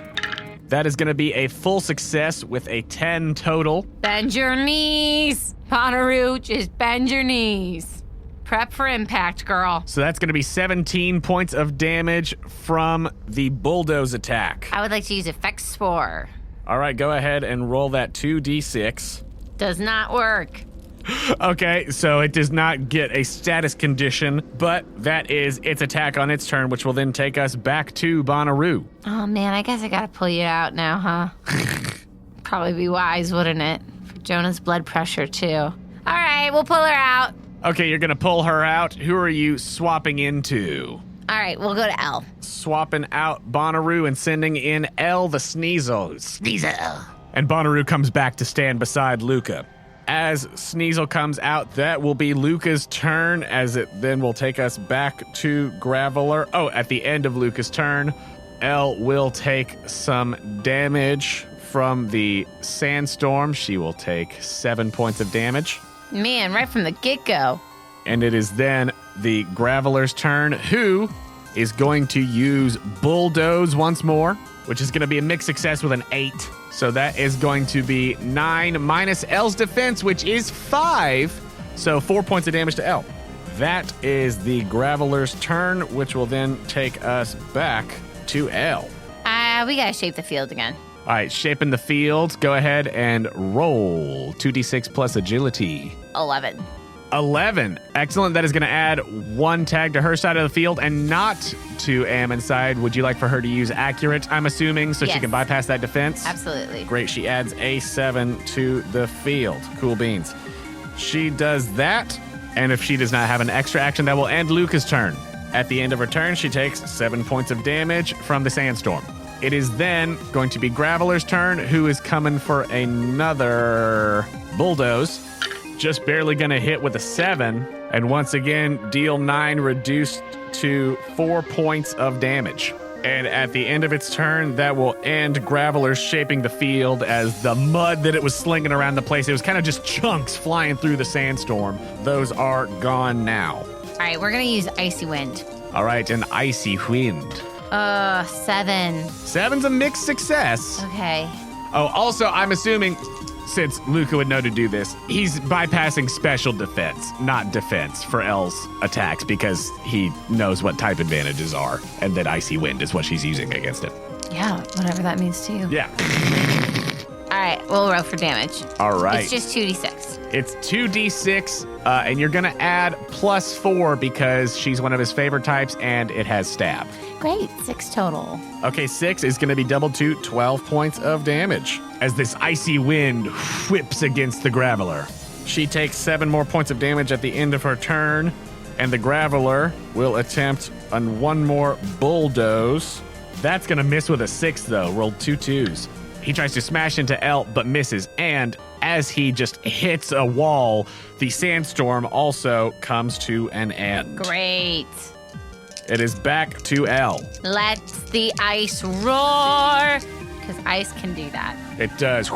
That is going to be a full success with a 10 total. Bend your knees. Bonnaroo, just bend your knees. Prep for impact, girl. So that's going to be 17 points of damage from the Bulldoze attack. I would like to use Effect Spore. All right, go ahead and roll that 2d6. Does not work. Okay, so it does not get a status condition, but that is its attack on its turn, which will then take us back to Bonnaroo. Oh, man, I guess I gotta pull you out now, huh? Probably be wise, wouldn't it? For Jonah's blood pressure, too. All right, we'll pull her out. Okay, you're going to pull her out. Who are you swapping into? All right, we'll go to L. Swapping out Bonnaroo and sending in L the Sneasel. Sneasel. And Bonnaroo comes back to stand beside Luca. As Sneasel comes out, that will be Luca's turn, as it then will take us back to Graveler. Oh, at the end of Luca's turn, Elle will take some damage from the sandstorm. She will take 7 points of damage. Man, right from the get-go. And it is then the Graveler's turn, who is going to use Bulldoze once more, which is going to be a mixed success with an 8. So that is going to be 9 minus L's defense, which is 5. So 4 points of damage to L. That is the Graveler's turn, which will then take us back to L. We gotta shape the field again. All right, shaping the field. Go ahead and roll 2d6 plus agility. 11. 11. Excellent. That is going to add 1 tag to her side of the field and not to Ammon's side. Would you like for her to use accurate, I'm assuming, so Yes. she can bypass that defense? Absolutely. Great. She adds a 7 to the field. Cool beans. She does that, and if she does not have an extra action, that will end Luca's turn. At the end of her turn, she takes 7 points of damage from the sandstorm. It is then going to be Graveler's turn, who is coming for another Bulldoze. Just barely going to hit with a 7. And once again, deal 9 reduced to 4 points of damage. And at the end of its turn, that will end Graveler's shaping the field, as the mud that it was slinging around the place, it was kind of just chunks flying through the sandstorm. Those are gone now. All right, we're gonna use Icy Wind. All right, an icy wind. 7. 7's a mixed success. Okay. Oh, also, I'm assuming, since Luca would know to do this, he's bypassing special defense, not defense, for Elle's attacks, because he knows what type advantages are, and that Icy Wind is what she's using against it. Yeah, whatever that means to you. Yeah. All right, we'll roll for damage. All right. It's just 2d6. It's 2d6, and you're going to add +4 because she's one of his favorite types, and it has stab. Great, 6 total. Okay, 6 is going to be doubled to 12 points of damage as this icy wind whips against the Graveler. She takes 7 more points of damage at the end of her turn, and the Graveler will attempt on one more Bulldoze. That's going to miss with a 6, though. Rolled 2 2s. He tries to smash into Elle, but misses, and as he just hits a wall, the sandstorm also comes to an end. Great. It is back to Elle. Let the ice roar. because ice can do that. It does.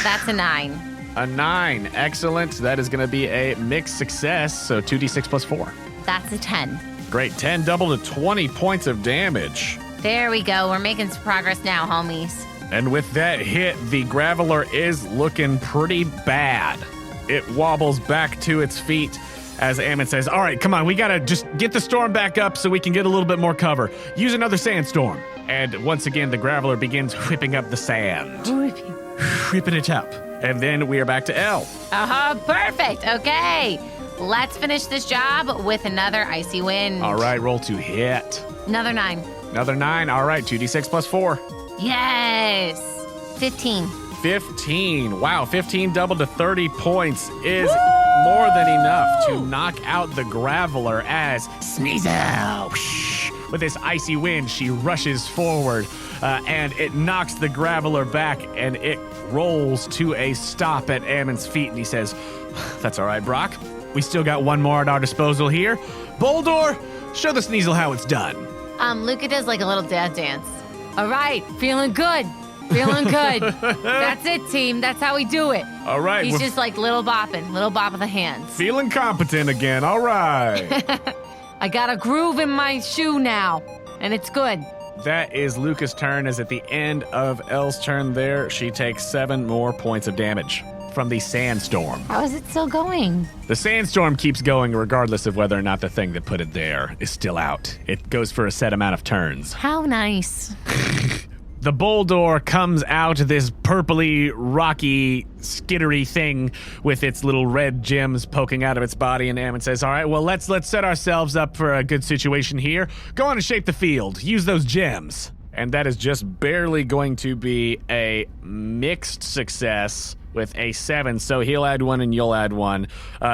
That's a 9. A 9. Excellent. That is going to be a mixed success, so 2d6 plus 4. That's a 10. Great. 10 double to 20 points of damage. There we go. We're making some progress now, homies. And with that hit, the Graveler is looking pretty bad. It wobbles back to its feet as Ammon says, all right, come on, we got to just get the storm back up so we can get a little bit more cover. Use another sandstorm. And once again, the Graveler begins whipping up the sand. Whipping it up. And then we are back to L. Perfect. Okay. Let's finish this job with another icy wind. All right, roll to hit. Another 9. Another 9. All right, 2d6 plus 4. Yes. 15. 15. Wow, 15 double to 30 points is more than enough to knock out the Graveler as Sneasel. With this icy wind, she rushes forward and it knocks the Graveler back and it rolls to a stop at Ammon's feet. And he says, that's all right, Brock. We still got one more at our disposal here. Boldor, show the Sneasel how it's done. Luca does like a little dad dance. All right, feeling good. Feeling good. That's it, team. That's how we do it. All right. He's just like little bop of the hands. Feeling competent again. All right. I got a groove in my shoe now, and it's good. That is Luca's turn, as at the end of Elle's turn there, she takes 7 more points of damage from the sandstorm. How is it still going? The sandstorm keeps going regardless of whether or not the thing that put it there is still out. It goes for a set amount of turns. How nice. The Boldor comes out, this purpley, rocky, skittery thing with its little red gems poking out of its body, and Ammon says, all right, well, let's set ourselves up for a good situation here. Go on and shape the field. Use those gems. And that is just barely going to be a mixed success with a 7, so he'll add 1 and you'll add 1.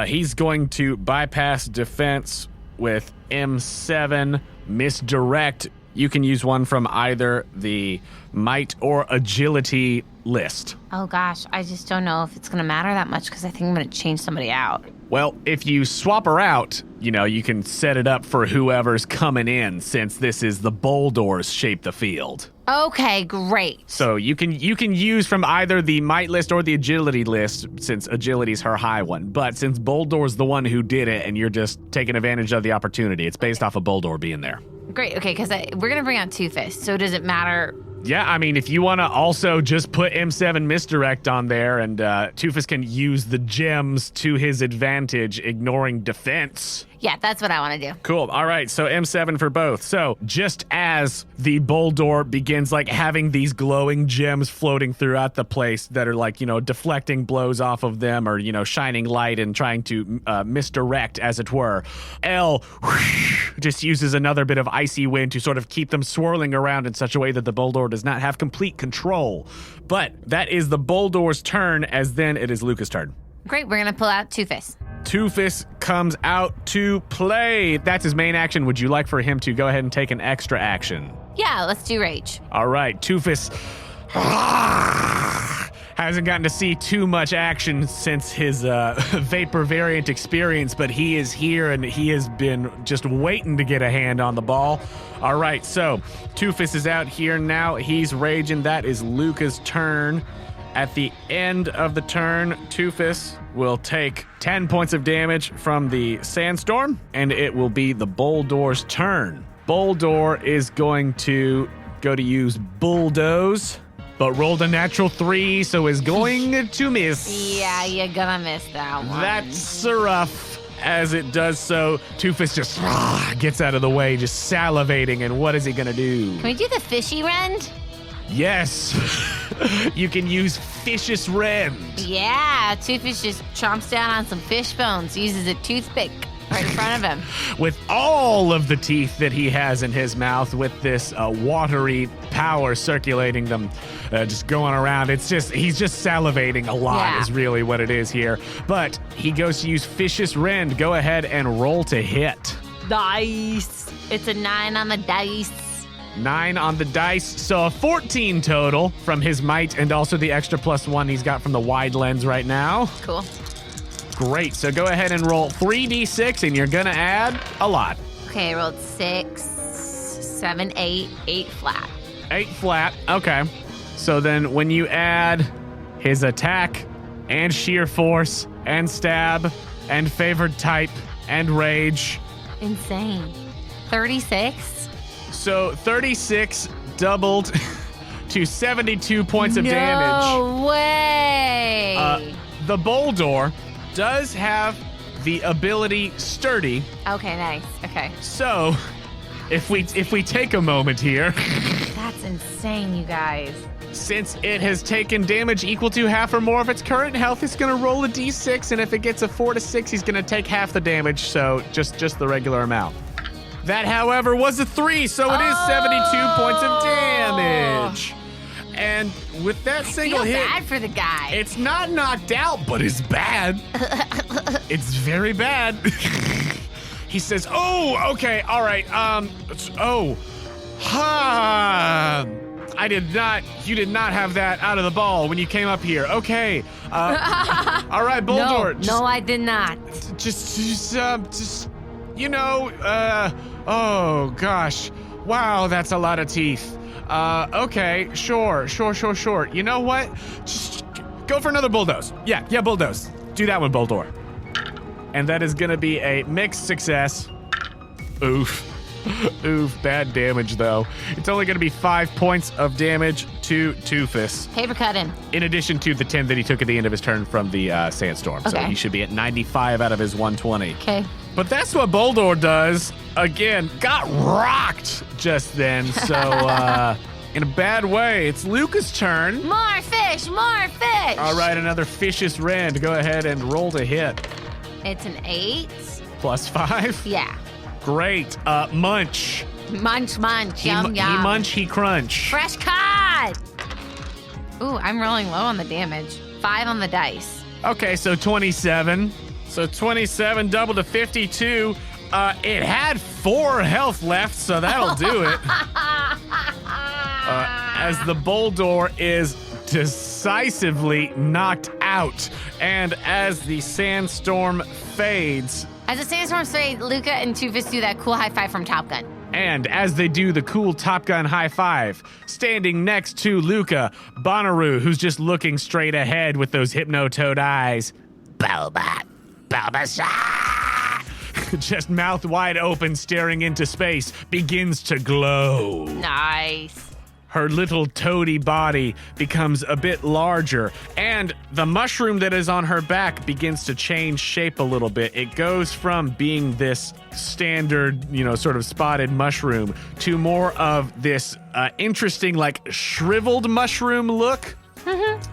He's going to bypass defense with M7, misdirect. You can use one from either the might or agility list. Oh gosh, I just don't know if it's going to matter that much because I think I'm going to change somebody out. Well, if you swap her out, you can set it up for whoever's coming in, since this is the Boldor's shape the field. Okay, great. So you can use from either the might list or the agility list, since agility's her high one. But since Boldor's the one who did it and you're just taking advantage of the opportunity, it's based off of Boldor being there. Great, okay, because we're going to bring out Two-Fist, so does it matter? Yeah, I mean, if you want to also just put M7 misdirect on there, and Two-Fist can use the gems to his advantage, ignoring defense. Yeah, that's what I want to do. Cool. All right, so M7 for both. So just as the Boldor begins having these glowing gems floating throughout the place that are deflecting blows off of them, or shining light and trying to misdirect, as it were, L just uses another bit of icy wind to sort of keep them swirling around in such a way that the Boldor does not have complete control. But that is the Boldor's turn, as then it is Luca's turn. Great, we're going to pull out Two-Fist. Two-Fist comes out to play. That's his main action. Would you like for him to go ahead and take an extra action? Yeah, let's do Rage. All right, Two-Fist hasn't gotten to see too much action since his Vapor variant experience, but he is here and he has been just waiting to get a hand on the ball. All right, so Two-Fist is out here now. He's raging. That is Luca's turn. At the end of the turn, Two-Fist will take 10 points of damage from the sandstorm, and it will be the Boldor's turn. Boldor is going to go to use Bulldoze, but rolled a natural 3, so is going to miss. Yeah, you're gonna miss that one. That's rough. As it does so, Two-Fist just gets out of the way, just salivating, and what is he gonna do? Can we do the fishy rend? Yes, you can use Fish's Rend. Yeah, Two-Fist just chomps down on some fish bones, uses a toothpick right in front of him. With all of the teeth that he has in his mouth, with this watery power circulating them, just going around. He's just salivating a lot is really what it is here. But he goes to use Fish's Rend. Go ahead and roll to hit. Nice. It's a 9 on the dice. 9 on the dice, so a 14 total from his might, and also the extra +1 he's got from the wide lens right now. Cool. Great, so go ahead and roll 3d6, and you're gonna add a lot. Okay, I rolled 6, 7, 8 flat. 8 flat. Okay. So then when you add his attack and sheer force and stab and favored type and rage. Insane. 36? So 36 doubled to 72 points of damage. No way. The Boldor does have the ability Sturdy. Okay, nice. Okay. So if we take a moment here, That's insane, you guys. since it has taken damage equal to half or more of its current health, it's going to roll a d6, and if it gets a 4 to 6, he's going to take half the damage, so just the regular amount. That, however, was a 3, so it is 72 points of damage. And with that single Feel hit, bad for the guy. it's not knocked out, but it's bad. It's very bad. He says, "Oh, okay, all right. You did not have that out of the ball when you came up here. Okay. All right, Boldor. No, I did not. Oh gosh. Wow, that's a lot of teeth. Okay, sure. You know what? Just go for another bulldoze. Yeah, bulldoze. Do that one, Boldor. And that is gonna be a mixed success. Oof, bad damage though. It's only gonna be 5 points of damage to Toofus. Paper cut him. In addition to the 10 that he took at the end of his turn from the sandstorm. So Okay. he should be at 95 out of his 120. Okay. But that's what Boldor does. Again, got rocked just then. So, in a bad way, it's Luca's turn. More fish. All right, another vicious rend. Go ahead and roll to hit. It's an 8. +5. Yeah. Great. Munch. Munch. Yum. He munch, he crunch. Fresh cut. Ooh, I'm rolling low on the damage. 5 on the dice. Okay, so 27. So 27 double to 52. It had 4 health left, so that'll do it. As the Boldor is decisively knocked out, and as the sandstorm fades, As the sandstorms fade, Luca and Toofus do that cool high five from Top Gun. and as they do the cool Top Gun high five, standing next to Luca, Bonnaroo, who's just looking straight ahead with those hypnotoad eyes. Bulbasha! Just mouth wide open, staring into space, begins to glow. Nice. Her little toady body becomes a bit larger, and the mushroom that is on her back begins to change shape a little bit. It goes from being this standard, sort of spotted mushroom to more of this interesting, like, shriveled mushroom look.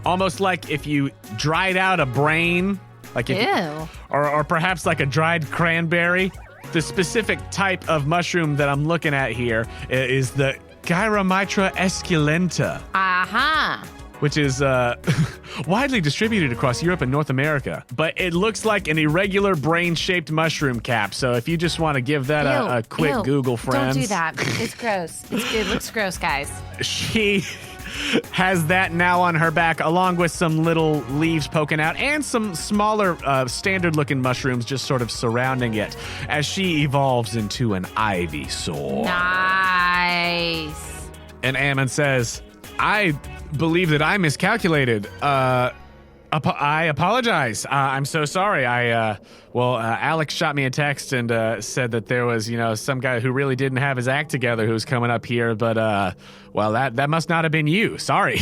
Almost like if you dried out a brain. Like if, Ew. or perhaps like a dried cranberry. The specific type of mushroom that I'm looking at here is the Gyromitra esculenta, which is widely distributed across Europe and North America. But it looks like an irregular brain-shaped mushroom cap. So if you just want to give that a quick Google, friends. Don't do that. It's gross. It looks gross, guys. She has that now on her back, along with some little leaves poking out and some smaller standard-looking mushrooms just sort of surrounding it as she evolves into an Ivysaur. Nice. And Ammon says, I believe that I miscalculated. I apologize. I'm so sorry. Alex shot me a text and said that there was, some guy who really didn't have his act together who was coming up here, but, that must not have been you. Sorry.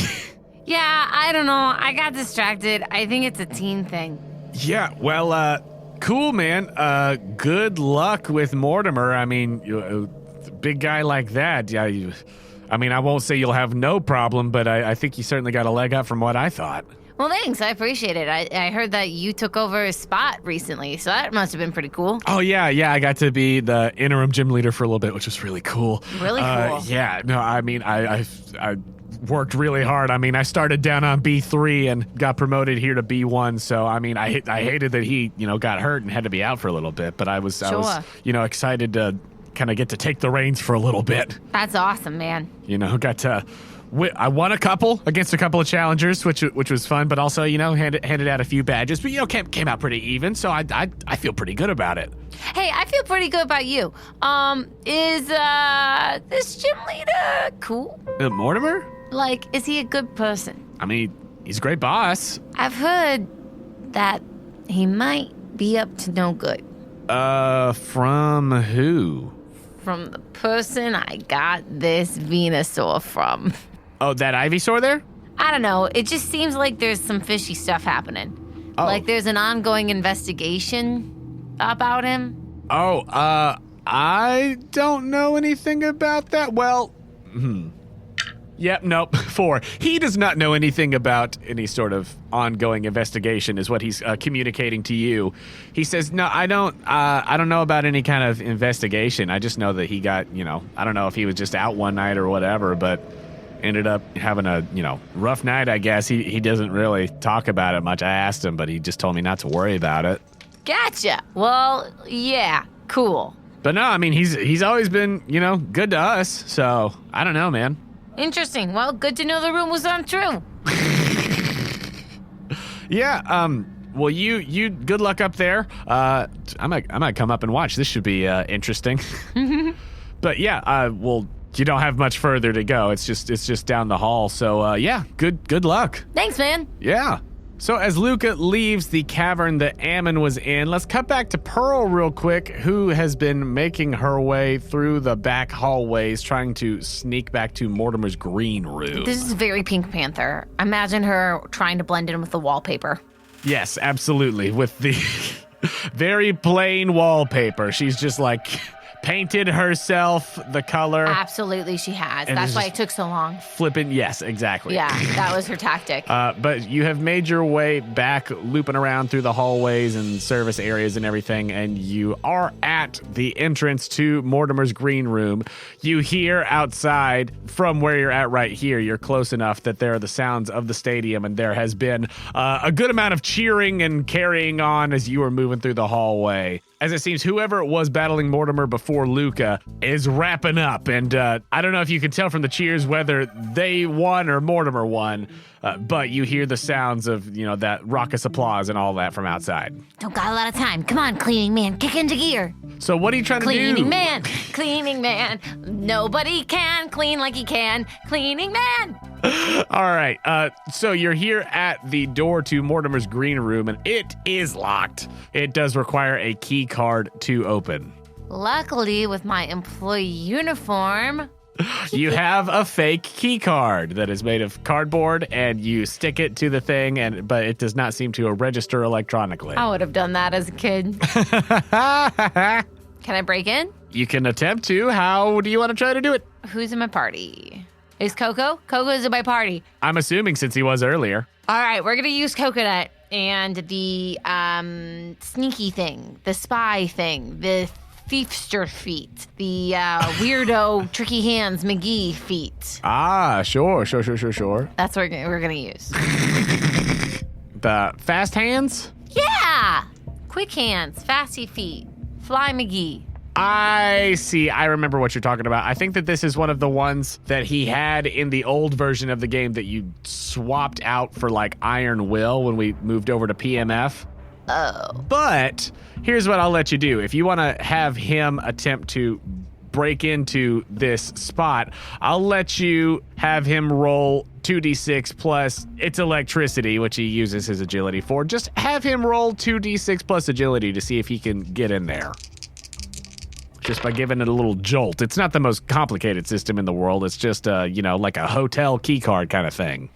Yeah, I don't know. I got distracted. I think it's a teen thing. Yeah, cool, man. Good luck with Mortimer. I mean, a big guy like that, yeah, I won't say you'll have no problem, but I think you certainly got a leg up from what I thought. Well, thanks. I appreciate it. I heard that you took over his spot recently, so that must have been pretty cool. Oh, yeah. I got to be the interim gym leader for a little bit, which was really cool. Really cool. Yeah. No, I worked really hard. I started down on B3 and got promoted here to B1. So, I hated that he, got hurt and had to be out for a little bit. But I was excited to kind of get to take the reins for a little bit. That's awesome, man. Got to I won a couple against a couple of challengers, which was fun, but also, handed out a few badges. But, came out pretty even, so I feel pretty good about it. Hey, I feel pretty good about you. Is this gym leader cool? Mortimer? Like, is he a good person? I mean, he's a great boss. I've heard that he might be up to no good. From who? From the person I got this Venusaur from. Oh, that Ivysaur there? I don't know. It just seems like there's some fishy stuff happening. Oh. Like there's an ongoing investigation about him. Oh, I don't know anything about that. Well, Yep, nope. 4. He does not know anything about any sort of ongoing investigation is what he's communicating to you. He says, no, I don't know about any kind of investigation. I just know that he got, I don't know if he was just out one night or whatever, but ended up having a, rough night, I guess. He doesn't really talk about it much. I asked him, but he just told me not to worry about it. Gotcha. Well, yeah, cool. But no, I mean, he's always been, good to us. So I don't know, man. Interesting. Well, good to know the rumor was untrue. Yeah, well, you good luck up there. I might come up and watch. This should be interesting. But yeah, well, you don't have much further to go. It's just down the hall. So yeah, good luck. Thanks, man. Yeah. So as Luca leaves the cavern that Ammon was in, let's cut back to Pearl real quick, who has been making her way through the back hallways, trying to sneak back to Mortimer's green room. This is very Pink Panther. Imagine her trying to blend in with the wallpaper. Yes, absolutely. With the very plain wallpaper. She's just like painted herself the color. Absolutely, she has. That's why it took so long. Flipping, yes, exactly. Yeah, that was her tactic. But you have made your way back, looping around through the hallways and service areas and everything, and you are at the entrance to Mortimer's green room. You hear outside from where you're at right here, you're close enough that there are the sounds of the stadium, and there has been a good amount of cheering and carrying on as you are moving through the hallway. As it seems, whoever it was battling Mortimer before Luca is wrapping up. And I don't know if you can tell from the cheers whether they won or Mortimer won, but you hear the sounds of, that raucous applause and all that from outside. Don't got a lot of time. Come on, cleaning man, kick into gear. So what are you trying to do? Cleaning man. Nobody can clean like he can. Cleaning man. All right, so you're here at the door to Mortimer's green room, and it is locked. It does require a key card to open. Luckily, with my employee uniform, you have a fake key card that is made of cardboard, and you stick it to the thing, but it does not seem to register electronically. I would have done that as a kid. Can I break in? You can attempt to. How do you want to try to do it? Who's in my party? Is Coco? Coco's in my party. I'm assuming since he was earlier. All right, we're going to use Coconut and the sneaky thing, the spy thing, the thiefster feat, the weirdo tricky hands McGee feat. Ah, sure. That's what we're going to use. The fast hands? Yeah! Quick hands, fasty feet, Fly McGee. I see. I remember what you're talking about. I think that this is one of the ones that he had in the old version of the game that you swapped out for like Iron Will when we moved over to PMF. Oh. But here's what I'll let you do. If you want to have him attempt to break into this spot, I'll let you have him roll 2d6 plus its electricity, which he uses his agility for. Just have him roll 2d6 plus agility to see if he can get in there. Just by giving it a little jolt. It's not the most complicated system in the world. It's just, like a hotel key card kind of thing.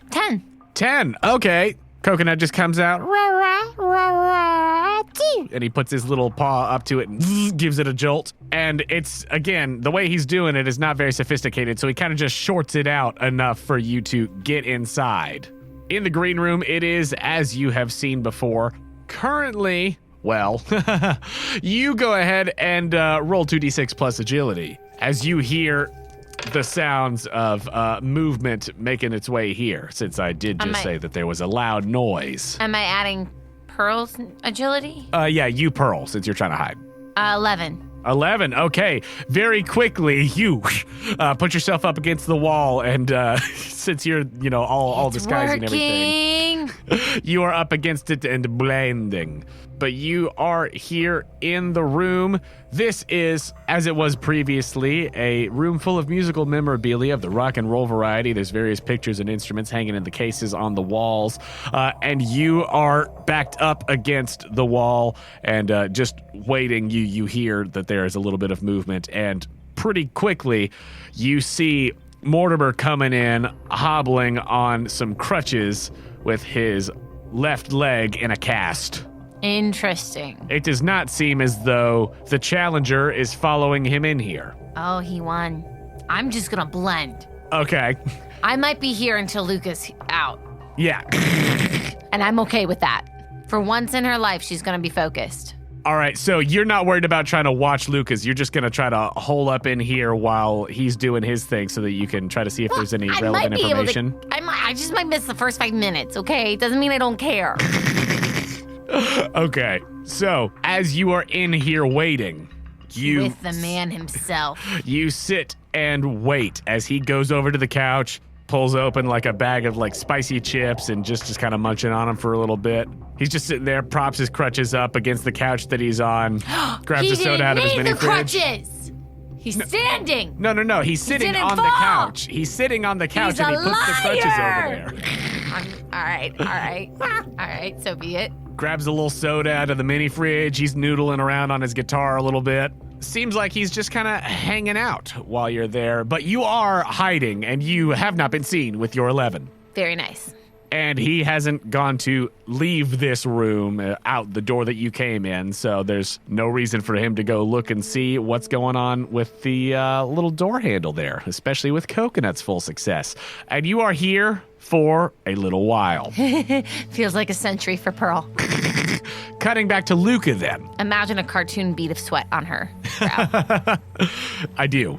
10. Okay. Coconut just comes out. And he puts his little paw up to it and gives it a jolt. And it's, again, the way he's doing it is not very sophisticated. So he kind of just shorts it out enough for you to get inside. In the green room, it is as you have seen before. Currently... Well, you go ahead and roll 2d6 plus agility as you hear the sounds of movement making its way here, since I did just say that there was a loud noise. Am I adding Pearl's agility? Yeah, you Pearl, since you're trying to hide. 11. 11. Okay. Very quickly, you put yourself up against the wall, and since you're, all disguising everything, you are up against it and blending. But you are here in the room. This is, as it was previously, a room full of musical memorabilia of the rock and roll variety. There's various pictures and instruments hanging in the cases on the walls. And you are backed up against the wall and just waiting. You hear that there is a little bit of movement. And pretty quickly, you see Mortimer coming in, hobbling on some crutches with his left leg in a cast. Interesting. It does not seem as though the challenger is following him in here. Oh, he won. I'm just gonna blend. Okay. I might be here until Luca's out. Yeah. And I'm okay with that. For once in her life, she's gonna be focused. All right, so you're not worried about trying to watch Lucas. You're just gonna try to hole up in here while he's doing his thing so that you can try to see if there's any relevant information. I just might miss the first 5 minutes, okay? Doesn't mean I don't care. Okay, so as you are in here waiting, with the man himself, you sit and wait as he goes over to the couch, pulls open like a bag of like spicy chips and just kind of munching on them for a little bit. He's just sitting there, props his crutches up against the couch that he's on, grabs a soda out of his mini fridge. Crutches. He's standing. No. He's sitting on the couch. He's sitting on the couch and he puts the crutches over there. All right, so be it. Grabs a little soda out of the mini fridge. He's noodling around on his guitar a little bit. Seems like he's just kind of hanging out while you're there, but you are hiding and you have not been seen with your 11. Very nice. And he hasn't gone to leave this room out the door that you came in, so there's no reason for him to go look and see what's going on with the little door handle there, especially with Coconut's full success. And you are here for a little while. Feels like a century for Pearl. Cutting back to Luca then. Imagine a cartoon bead of sweat on her brow. I do.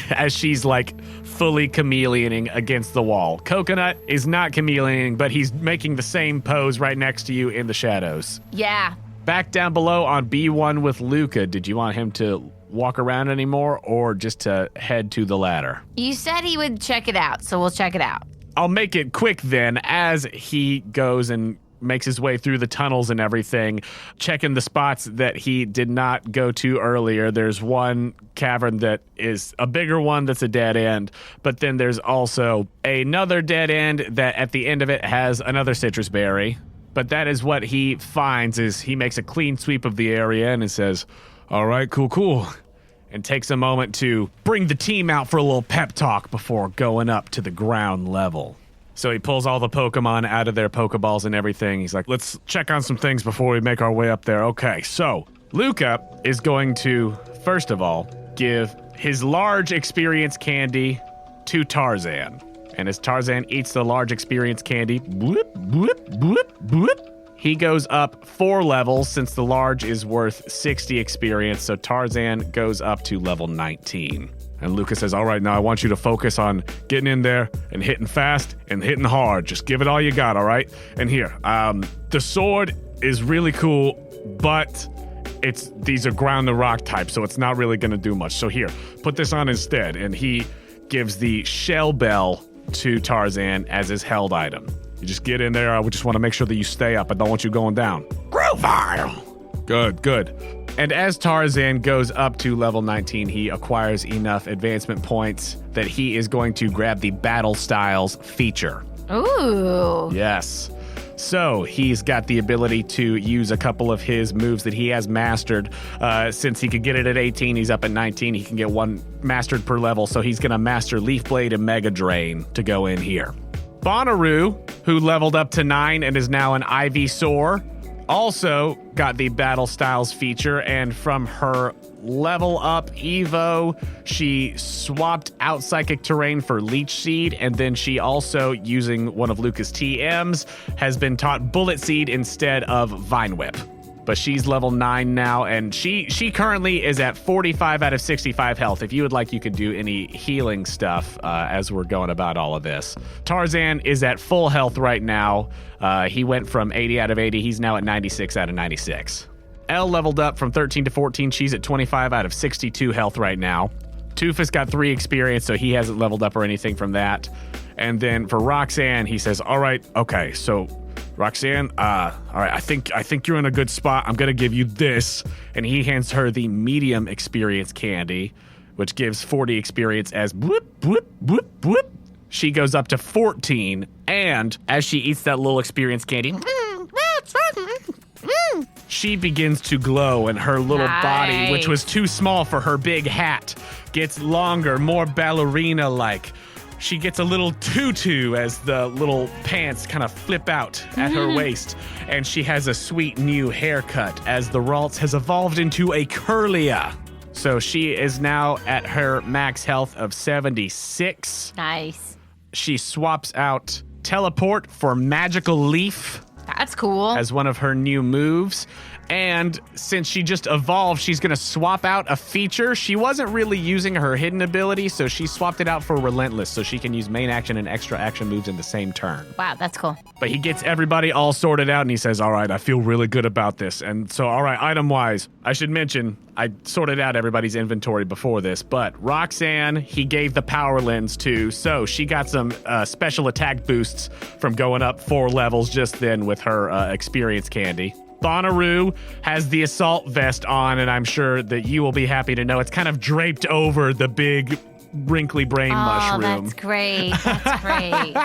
As she's like fully chameleoning against the wall. Coconut is not chameleoning, but he's making the same pose right next to you in the shadows. Yeah. Back down below on B1 with Luca, did you want him to walk around anymore or just to head to the ladder? You said he would check it out, so we'll check it out. I'll make it quick then. As he goes and makes his way through the tunnels and everything, checking the spots that he did not go to earlier. There's one cavern that is a bigger one that's a dead end, but then there's also another dead end that at the end of it has another citrus berry. But that is what he finds. Is he makes a clean sweep of the area and he says, all right, cool. And takes a moment to bring the team out for a little pep talk before going up to the ground level. So he pulls all the Pokemon out of their Pokeballs and everything. He's like, let's check on some things before we make our way up there. Okay, so Luca is going to, first of all, give his large experience candy to Tarzan. And as Tarzan eats the large experience candy, bloop, bloop, bloop, bloop, he goes up 4 levels since the large is worth 60 experience. So Tarzan goes up to level 19. And Luca says, all right, now I want you to focus on getting in there and hitting fast and hitting hard. Just give it all you got, all right? And here, the sword is really cool, but these are ground and rock types, so it's not really going to do much. So here, put this on instead. And he gives the shell bell to Tarzan as his held item. You just get in there. I just want to make sure that you stay up. I don't want you going down. Driftveil! Good. And as Tarzan goes up to level 19, he acquires enough advancement points that he is going to grab the Battle Styles feature. Ooh. Yes. So he's got the ability to use a couple of his moves that he has mastered. Since he could get it at 18, he's up at 19. He can get one mastered per level. So he's going to master Leaf Blade and Mega Drain to go in here. Bonnaroo, who leveled up to 9 and is now an Ivysaur, also got the Battle Styles feature, and from her level up Evo, she swapped out Psychic Terrain for Leech Seed, and then she also, using one of Luca's TMs, has been taught Bullet Seed instead of Vine Whip. But she's level 9 now, and she currently is at 45 out of 65 health. If you would like, you could do any healing stuff as we're going about all of this. Tarzan is at full health right now. He went from 80 out of 80. He's now at 96 out of 96. Elle leveled up from 13 to 14. She's at 25 out of 62 health right now. Toofus got 3 experience, so he hasn't leveled up or anything from that. And then for Roxanne, he says, all right, okay, so Roxanne, all right, I think you're in a good spot. I'm going to give you this. And he hands her the medium experience candy, which gives 40 experience as whoop, whoop, whoop, whoop. She goes up to 14, and as she eats that little experience candy, she begins to glow, and her little body, which was too small for her big hat, gets longer, more ballerina-like. She gets a little tutu as the little pants kind of flip out at her waist, and she has a sweet new haircut as the Ralts has evolved into a curlia. So she is now at her max health of 76. Nice. She swaps out Teleport for Magical Leaf. That's cool. As one of her new moves. And since she just evolved, she's going to swap out a feature. She wasn't really using her hidden ability, so she swapped it out for Relentless, so she can use main action and extra action moves in the same turn. Wow, that's cool. But he gets everybody all sorted out, and he says, all right, I feel really good about this. And so, all right, item-wise, I should mention, I sorted out everybody's inventory before this, but Roxanne, he gave the power lens to, so she got some special attack boosts from going up 4 levels just then with her experience candy. Bonnaroo has the assault vest on, and I'm sure that you will be happy to know it's kind of draped over the big wrinkly brain mushroom. Oh, that's great. That's great.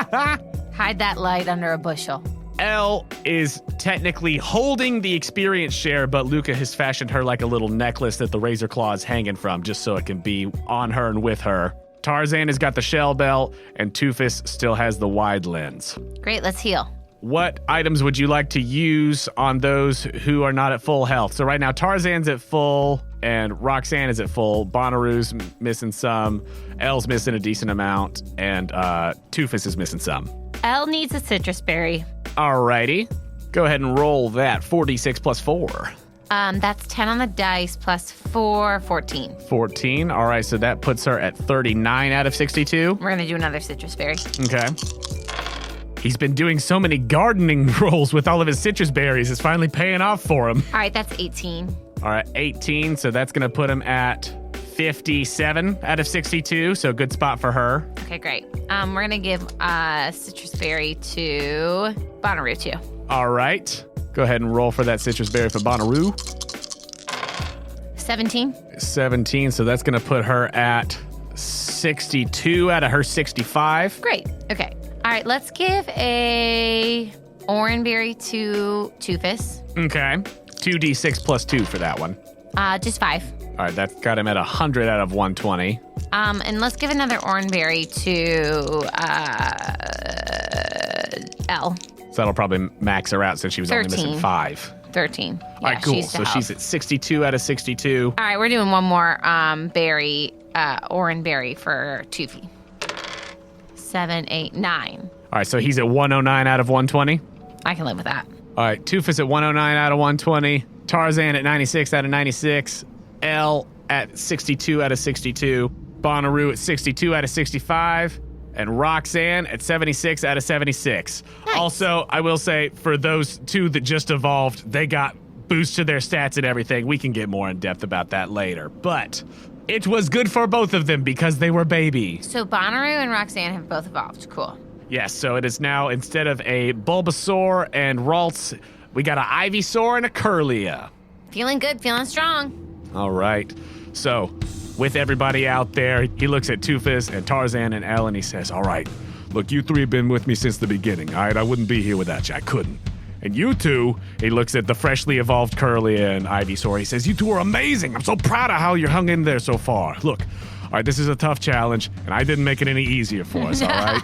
Hide that light under a bushel. Elle is technically holding the experience share, but Luca has fashioned her like a little necklace that the Razor Claw is hanging from, just so it can be on her and with her. Tarzan has got the shell belt, and Toofus still has the wide lens. Great, let's heal. What items would you like to use on those who are not at full health? So right now, Tarzan's at full, and Roxanne is at full. Bonnaroo's missing some. Elle's missing a decent amount, and Toofus is missing some. Elle needs a citrus berry. Alrighty. Go ahead and roll that. 4d6 plus 4. That's 10 on the dice plus 4, 14. 14. All right, so that puts her at 39 out of 62. We're going to do another citrus berry. Okay. He's been doing so many gardening rolls with all of his citrus berries. It's finally paying off for him. All right, that's 18. All right, 18. So that's going to put him at 57 out of 62. So good spot for her. Okay, great. We're going to give citrus berry to Bonnaroo, too. All right. Go ahead and roll for that citrus berry for Bonnaroo. 17. 17. So that's going to put her at 62 out of her 65. Great. Okay. All right, let's give a oranberry to Toofus. Okay. 2d6 plus 2 for that one. Just 5. All right, that's got him at 100 out of 120. And let's give another oranberry to Elle. So that'll probably max her out since she was 13. only missing 5. 13. All right, cool. So she's at 62 out of 62. All right, we're doing one more berry, oranberry for Toofy. 7, 8, 9. All right, so he's at 109 out of 120. I can live with that. All right, Toofus at 109 out of 120. Tarzan at 96 out of 96. Elle at 62 out of 62. Bonnaroo at 62 out of 65. And Roxanne at 76 out of 76. Nice. Also, I will say, for those two that just evolved, they got boosts to their stats and everything. We can get more in depth about that later. But it was good for both of them because they were baby. So Bonnaroo and Roxanne have both evolved. Cool. Yes, so it is now, instead of a Bulbasaur and Ralts, we got an Ivysaur and a Curlia. Feeling good, feeling strong. All right. So, with everybody out there, he looks at Toofus and Tarzan and Elle, and he says, all right, look, you three have been with me since the beginning, all right? I wouldn't be here without you. I couldn't. And you two, he looks at the freshly evolved Curlia and Ivysaur. He says, you two are amazing. I'm so proud of how you hung in there so far. Look, all right, this is a tough challenge, and I didn't make it any easier for us, all right?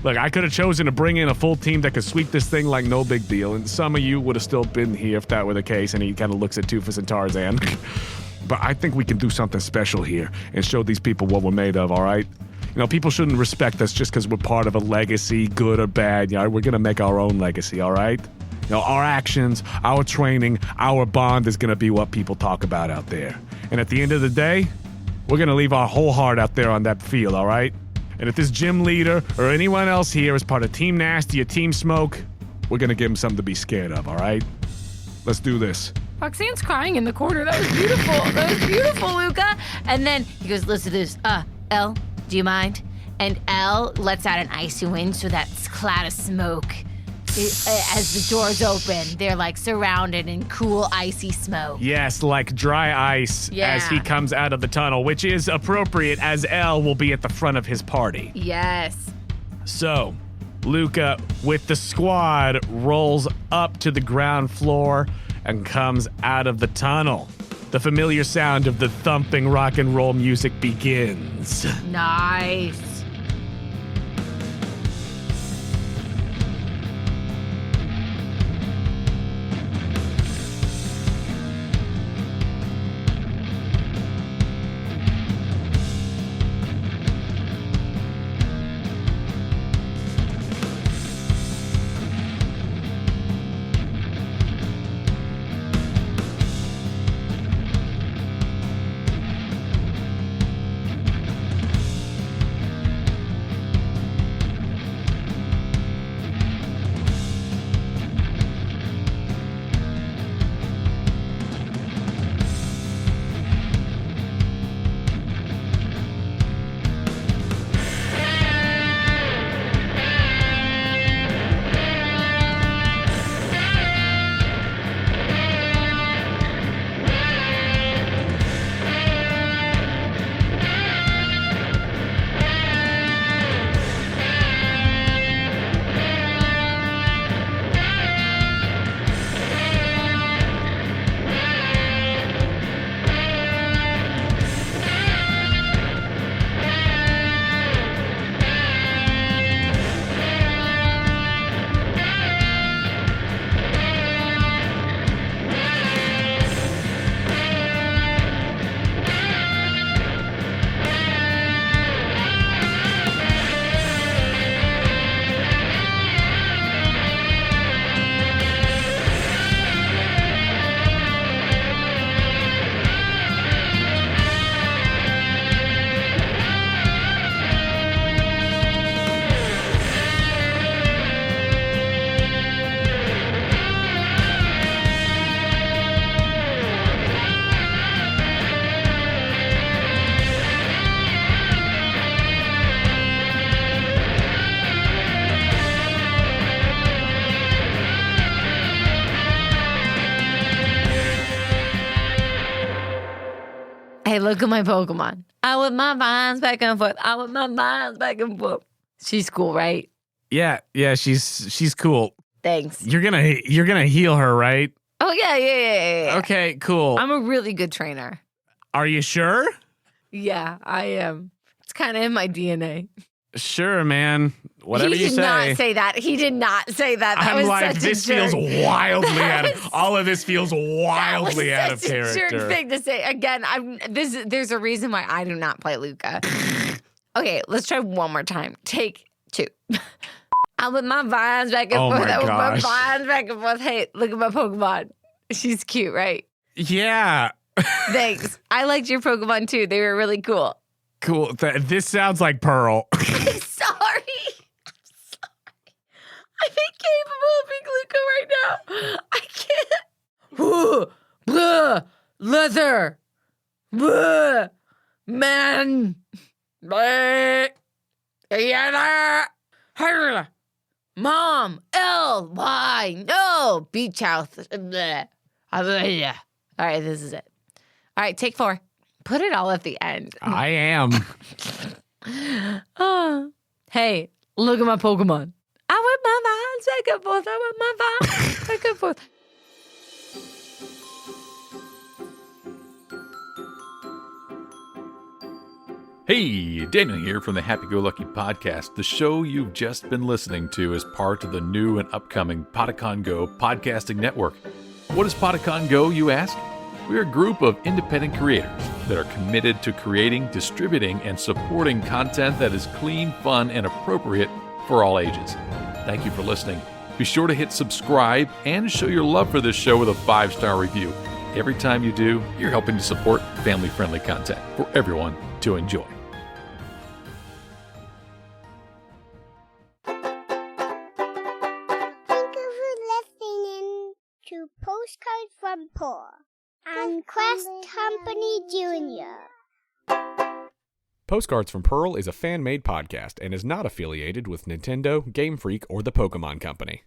Look, I could have chosen to bring in a full team that could sweep this thing like no big deal, and some of you would have still been here if that were the case, and he kind of looks at Toofus and Tarzan. But I think we can do something special here and show these people what we're made of, all right? You know, people shouldn't respect us just because we're part of a legacy, good or bad. You know, we're going to make our own legacy, all right? You know, our actions, our training, our bond is going to be what people talk about out there. And at the end of the day, we're going to leave our whole heart out there on that field, all right? And if this gym leader or anyone else here is part of Team Nasty or Team Smoke, we're going to give them something to be scared of, all right? Let's do this. Roxanne's crying in the corner. That was beautiful. That was beautiful, Luca. And then he goes, listen to this. Elle, do you mind? And Elle lets out an icy wind, so that cloud of smoke, as the doors open, they're like surrounded in cool, icy smoke. Yes, like dry ice as he comes out of the tunnel, which is appropriate as Elle will be at the front of his party. Yes. So, Luca, with the squad, rolls up to the ground floor and comes out of the tunnel. The familiar sound of the thumping rock and roll music begins. Nice. Hey, look at my Pokemon. I whip my vines back and forth. I whip my vines back and forth. She's cool, right? Yeah, she's cool. Thanks. You're gonna heal her, right? Oh, yeah. Okay, cool. I'm a really good trainer. Are you sure? Yeah, I am. It's kind of in my DNA. Sure, man. Whatever you say. He did not say that. He did not say that. That I'm was like, such this a jerk. feels wildly out of all of this feels wildly out of That was such a character. jerk thing to say. Again, there's a reason why I do not play Luca. Okay, let's try one more time. Take 2. I whip my vines back and forth. I whip my vines back and forth. Hey, look at my Pokemon. She's cute, right? Yeah. Thanks. I liked your Pokemon too. They were really cool. Cool. This sounds like Pearl. I'm sorry. I'm incapable of being Luca right now. I can't. Ooh, blah, leather. Blah, man. Blah, together. Hurl. Mom. L. Y. No. Beach house. Blah. All right, this is it. All right, take 4. Put it all at the end. I am. Hey, look at my Pokemon. I whip my vines back and forth. I whip my vines back and forth. Hey, Daniel here from the Happy Go Lucky Podcast. The show you've just been listening to is part of the new and upcoming Podicon Go podcasting network. What is Podicon Go, you ask? We're a group of independent creators that are committed to creating, distributing, and supporting content that is clean, fun, and appropriate for all ages. Thank you for listening. Be sure to hit subscribe and show your love for this show with a 5-star review. Every time you do, you're helping to support family-friendly content for everyone to enjoy. to Postcards from Pearl and Quest Company Jr. Postcards from Pearl is a fan-made podcast and is not affiliated with Nintendo, Game Freak, or the Pokemon Company.